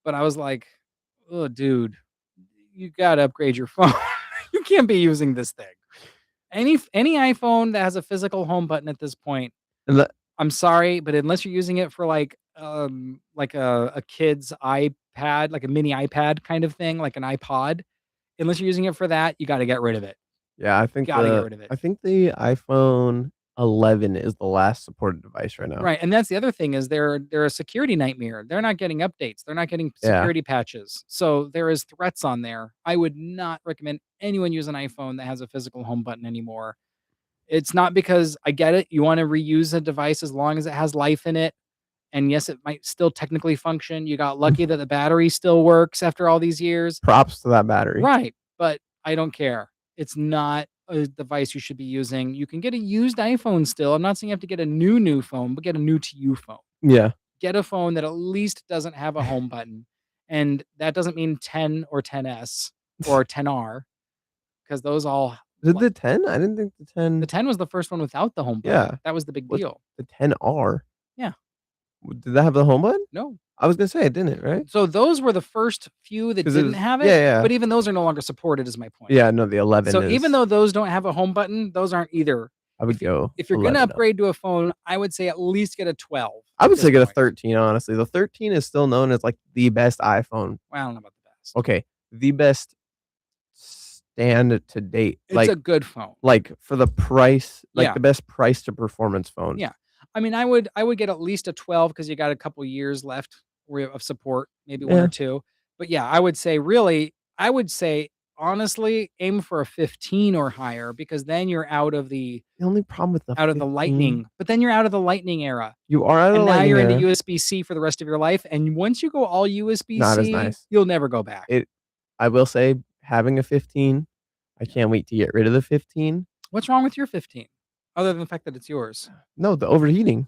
But I was like, "Oh, dude, you gotta upgrade your phone. You can't be using this thing." Any iPhone that has a physical home button at this point, And the I'm sorry, but unless you're using it for like a kid's iPad, like a mini iPad kind of thing, like an iPod, unless you're using it for that, you gotta get rid of it. yeah, Gotta get rid of it. I think the iPhone 11 is the last supported device right now. Right, and that's the other thing is they're a security nightmare. They're not getting updates. They're not getting Yeah. security patches. So there is threats on there. I would not recommend anyone use an iPhone that has a physical home button anymore. It's not because I get it. You want to reuse a device as long as it has life in it. And yes, it might still technically function. You got lucky that the battery still works after all these years. Props to that battery. Right, but I don't care. It's not a device you should be using. You can get a used iPhone still. I'm not saying you have to get a new phone, but get a new to you phone. Yeah. Get a phone that at least doesn't have a home button, and that doesn't mean 10 or 10S or 10R because those all Is it like the 10? I didn't think the the 10. 10 was the first one without the home button. Yeah. That was the big What's deal. the 10R? Yeah, Did that have the home button? no. I was gonna say it didn't, right? So those were the first few that 'Cause it didn't was have yeah, it, yeah. but even those are no longer supported is my point. Yeah, no, the 11 So even is though those don't have a home button, those aren't either. I would go If you're gonna 11 up. upgrade to a phone, I would say at least get a 12 I at would this say get a point. 13, honestly. The 13 is still known as, like, the best iPhone. Well, I don't know about the best. Okay, the best stand to date. It's a good phone. Like, for the price, like, Yeah, the best price to performance phone. yeah. I mean, I would get at least a 12 because you got a couple years left of support, maybe 1 or Yeah. 2. But yeah, I would say really, I would say honestly, aim for a 15 or higher because then you're The only problem with the out of the 15 lightning. But then you're out of the lightning era. you are out of the And now lightning you're into era. USB-C for the rest of your life. And once you go all Not as USB-C, nice. you'll never go back. It I will say having a 15, I can't wait to get rid of the 15. What's wrong with your 15? Other than the fact that it's yours? No, the overheating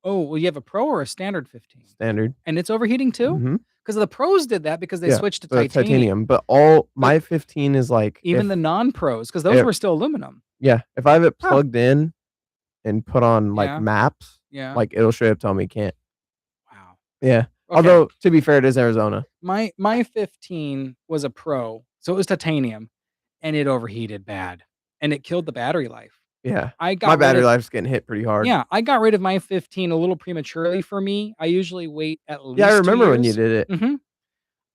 Oh, well, you have a Pro or a standard 15? standard. And it's overheating too? Mhm. Because the Pros did that because they Yeah, switched to the titanium. titanium, but all But my 15 is like even if the non-Pros, because those if were still aluminum. yeah, if I have it Huh. plugged in and put on, like, Yeah, maps, yeah. like, it'll straight up tell me can't. Wow. Yeah. Okay. Although, to be fair, it is Arizona. My 15 was a Pro, so it was titanium, and it overheated bad, and it killed the battery life. Yeah. I My got rid battery of life's getting hit pretty hard. Yeah, I got rid of my 15 a little prematurely for me. I usually wait at Yeah, I least 2 remember when you years. did it. Mhm.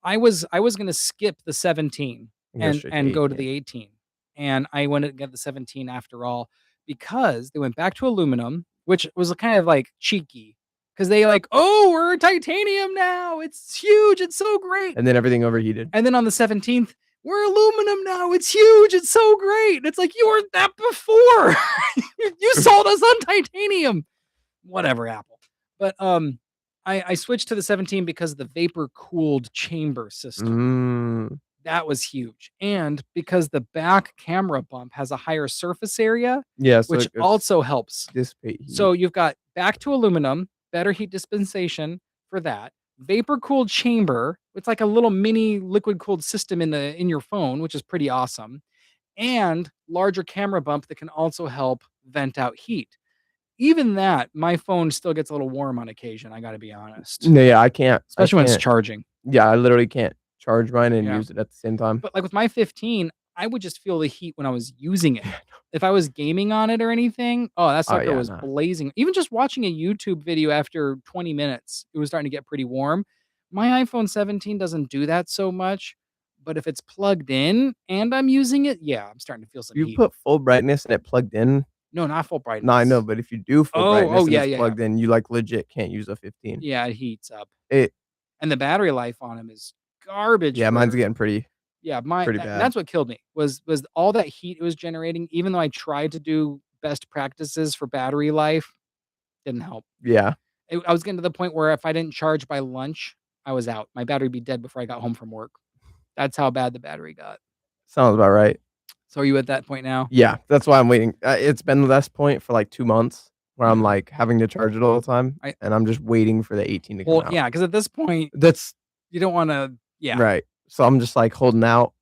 I was gonna skip the 17 And go and straight to and go to 18. the 18, and I went and get the 17 after all because they went back to aluminum, which was kind of, like, cheeky because they like, "Oh, we're titanium now. It's huge. It's so great." And then everything overheated. And then on the 17th, "We're aluminum now. It's huge. It's so great." And it's like, "You were that before. You sold us on titanium." Whatever, Apple. But, I switched to the 17 because of the vapor cooled chamber system. Mm. That was huge, and because the back camera bump has a higher surface area, Yeah, so which it's also helps. dissipate So heat. you've got back to aluminum, better heat dispensation for that. Vapor cooled chamber, it's like a little mini liquid cooled system in your phone, which is pretty awesome, and larger camera bump that can also help vent out heat. Even that, my phone still gets a little warm on occasion, I gotta be honest, No, yeah, I especially when it's can't charging. yeah, I literally can't charge mine and Yeah. use it at the same time. But, like, with my 15, I would just feel the heat when I was using it. If I was gaming on it or anything, oh, that Oh, sucker yeah, was nah. blazing. Even just watching a YouTube video after 20 minutes, it was starting to get pretty warm. My iPhone 17 doesn't do that so much, But if it's plugged in and I'm using it, yeah, I'm starting to feel some You heat. put full brightness and it plugged in. No, not full No, I know, brightness. but if you do full Oh, brightness and yeah, it's yeah, yeah. plugged in, you like legit can't use a 15. Yeah, it heats up. It And the battery life on them is garbage Yeah, mine's for getting pretty yeah, pretty and bad. that's what killed me was all that heat it was generating, even though I tried to do best practices for battery life, didn't help. Yeah, I was getting to the point where if I didn't charge by lunch, I was out. My battery would be dead before I got home from work. That's how bad the battery got. sounds about right. So are you at that point now? Yeah, that's why I'm waiting. It's been this point for like 2 months where I'm, Yeah. like, having to charge it all the time, I and I'm just waiting for the 18 to come well, out. yeah, because at this point, That's you don't wanna yeah, right. So I'm just, like, holding out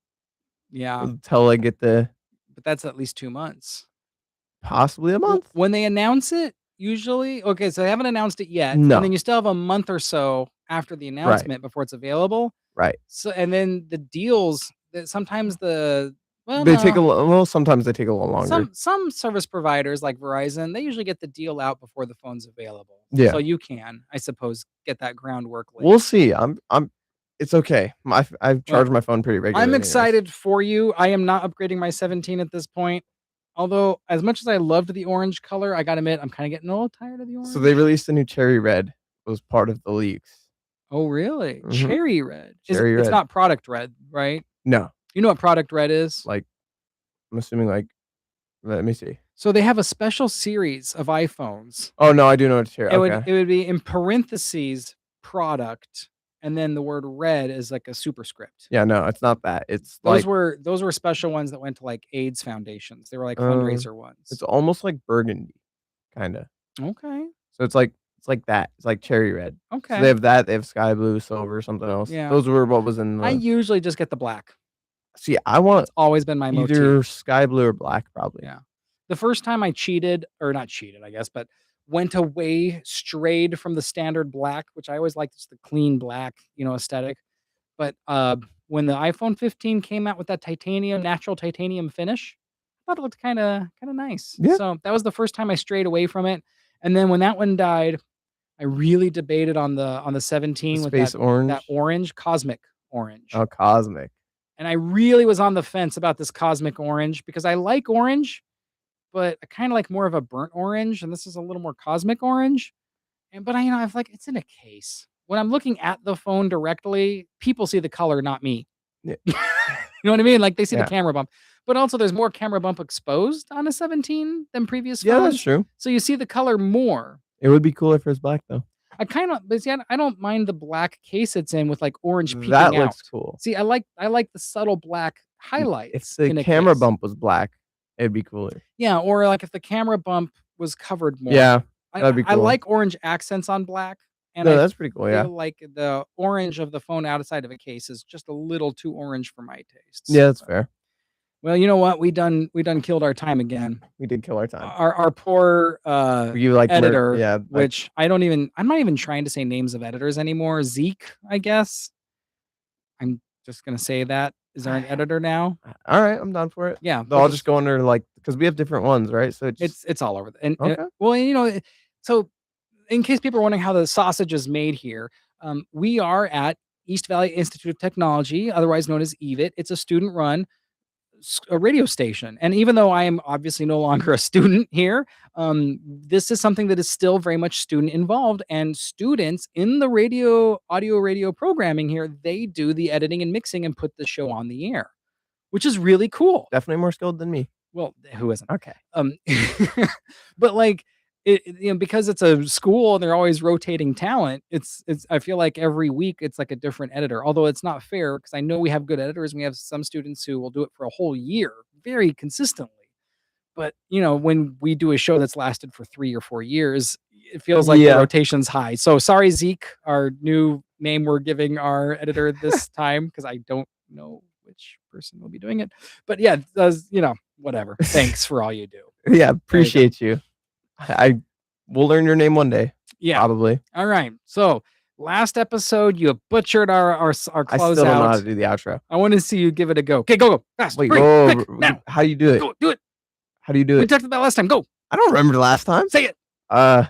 yeah, until I get the but that's at least 2 months. possibly a W month? when they announce it, usually okay, so they haven't announced it yet, and then No. you still have a month or so after the Right, announcement before it's available. right. So and then the deals that sometimes the well, They take a no, li well, sometimes they take a little longer. some service providers like Verizon, they usually get the deal out before the phone's available. So Yeah. you can, I suppose, get that groundwork laid. We'll see. I'm It's okay. I've Well, charged my phone pretty I'm regularly anyways. excited for you. I am not upgrading my 17 at this point. Although, as much as I loved the orange color, I gotta admit, I'm kinda getting a little tired of the So they orange. released a new cherry red, was part of the leaks. Oh, really? Mhm. Cherry red. Cherry It's red. not product red, right? No, You know what product red is? like, I'm assuming, like, let me see. So they have a special series of iPhones. Oh, no, I do know it's cherry, It would okay. it would be in parentheses product, and then the word red is like a superscript. Yeah, no, it's not that. It's like, Those were special ones that went to like AIDS foundations. They were like uh, fundraiser it's ones. almost like burgundy, kinda. Okay. So it's like that. It's like cherry red. So they Okay. have that, they have sky blue, silver, something else. Yeah. Those were what was in I the usually just get the black. See, I want That's always been my motif. either sky blue or black probably. Yeah. The first time I cheated, or not cheated, I guess, but went away, strayed from the standard black, which I always liked just the clean black, aesthetic. But when the iPhone 15 came out with that natural titanium finish, I thought it looked kind of nice. Yeah, So that was the first time I strayed away from it. And then when that one died, I really debated on the the 17 with space that orange. orange, cosmic orange. Oh, cosmic. And I really was on the fence about this cosmic orange because I like orange, but I kinda like more of a burnt orange, and this is a little more cosmic orange, but I have like it's in a case. When I'm looking at the phone directly, people see the color, not me. Yeah, You know what I mean? Like, they see the yeah. camera bump, but also there's more camera bump exposed on a 17 than previous Yeah, that's phones, true. so you see the color more. It would be cooler if it was black though. But see, I don't mind the black case it's in with, like, orange That peeking out. looks cool. See, I like the subtle black If highlights the in a camera case. bump was black, it'd be cooler. Yeah, or, like, if the camera bump was covered more. Yeah, that'd be I cool. like orange accents on black, and No, I that's pretty cool, yeah. feel like the orange of the phone outside of a case is just a little too orange for my tastes. Yeah, that's fair. Well, you know what? We done killed our time again. We did kill our time. Our poor, You like editor, yeah, like which I'm not even trying to say names of editors anymore. Zeke, I guess. I'm just gonna say that. Is there an editor now? alright, I'm down for it. Yeah, They'll all just go under, like, because we have different ones, right? So it's it's all over and okay. well, so in case people are wondering how the sausage is made here, we are at East Valley Institute of Technology, otherwise known as EVIT. It's a student-run a radio station, and even though I am obviously no longer a student here, this is something that is still very much student involved. And students in the radio programming here, they do the editing and mixing and put the show on the air, which is really cool. Definitely more skilled than me. Well, who isn't? Okay. Um, but like because it's a school and they're always rotating talent. It's I feel like every week it's like a different editor. Although it's not fair because I know we have good editors and we have some students who will do it for a whole year very consistently. But when we do a show that's lasted for 3 or 4 years, it feels like the Yeah. rotation's high. So sorry, Zeke, our new name we're giving our editor this time because I don't know which person will be doing it. But yeah, whatever. Thanks for all you do. Yeah, There you go. appreciate you. I will learn your name one day, Yeah. probably. All right. So last episode, you butchered our I still closeout. don't know how to do the outro. I want to see you give it a go. Okay, go fast. Wait, Hurry, whoa, quick now. how do you do it? Go do it. How do you do We it? talked about last time. Go I don't remember the last time. say it. Uh,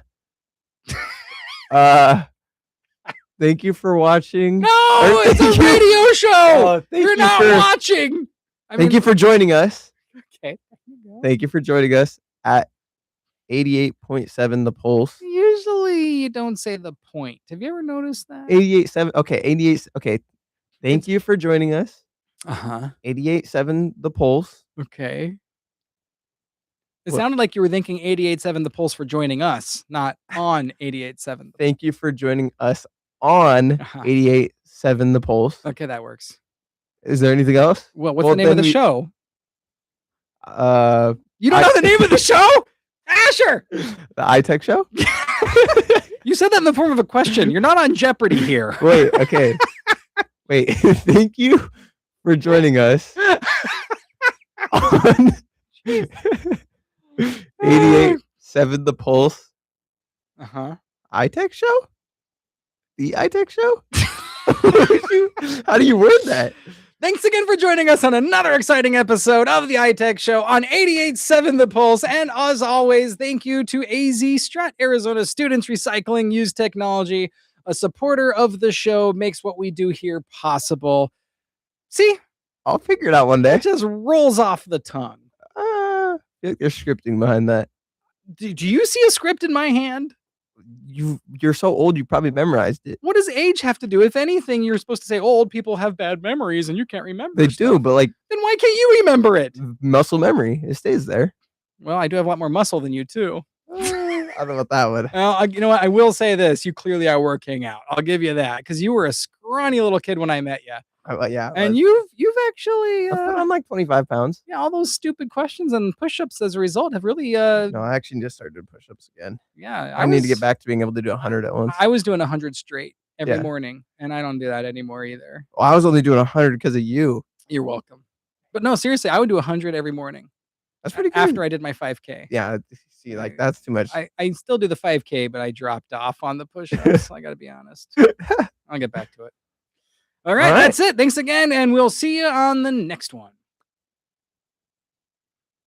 uh, Thank you for watching. No, Or it's a thank you- radio show. Oh, thank You're you not for- watching. Thank you for joining us. Okay. There you go. Thank you for joining us at 88.7 The Pulse. Usually you don't say the point. Have you ever noticed that? 88.7. Okay, 88. Okay. Thank you for joining us. Uh-huh. 88.7 The Pulse. Okay. It What? sounded like you were thinking 88.7 The Pulse for joining us, not on 88.7. Thank you for joining us on 88.7 The Pulse. Okay, that works. Is there anything else? Well, what's the name of the show? You don't know the name of the show? Asher! The iTech show? You said that in the form of a question. You're not on Jeopardy here. Wait, okay. Wait, thank you for joining us on 88.7 The Pulse. Uh-huh. iTech show? The iTech show? How do you word that? Thanks again for joining us on another exciting episode of the iTech Show on 88.7 The Pulse. And as always, thank you to AZ Strat Arizona Students Recycling Used Technology, a supporter of the show, makes what we do here possible. See? I'll figure it out one day. It just rolls off the tongue. There's scripting behind that. Do you see a script in my hand? You're so old, you probably memorized it. What does age have to do? If anything, you're supposed to say old people have bad memories and you can't remember. They do, but like, then why can't you remember it? Muscle memory, it stays there. Well, I do have a lot more muscle than you too. I don't know about that one. You know what? I will say this: you clearly are working out. I'll give you that because you were a scrawny little kid when I met you. Yeah, and you've actually put on like 25 pounds. Yeah, all those stupid questions and push-ups as a result have really. No, I actually just started doing push-ups again. Yeah, I need to get back to being able to do 100 at once. I was doing 100 straight every morning, and I don't do that anymore either. Well, I was only doing 100 because of you. You're welcome. But no, seriously, I would do 100 every morning. That's pretty good. After I did my 5K. Yeah, see, like that's too much. I still do the 5K, but I dropped off on the push-ups. I got to be honest. I'll get back to it. All right, that's it. Thanks again, and we'll see you on the next one.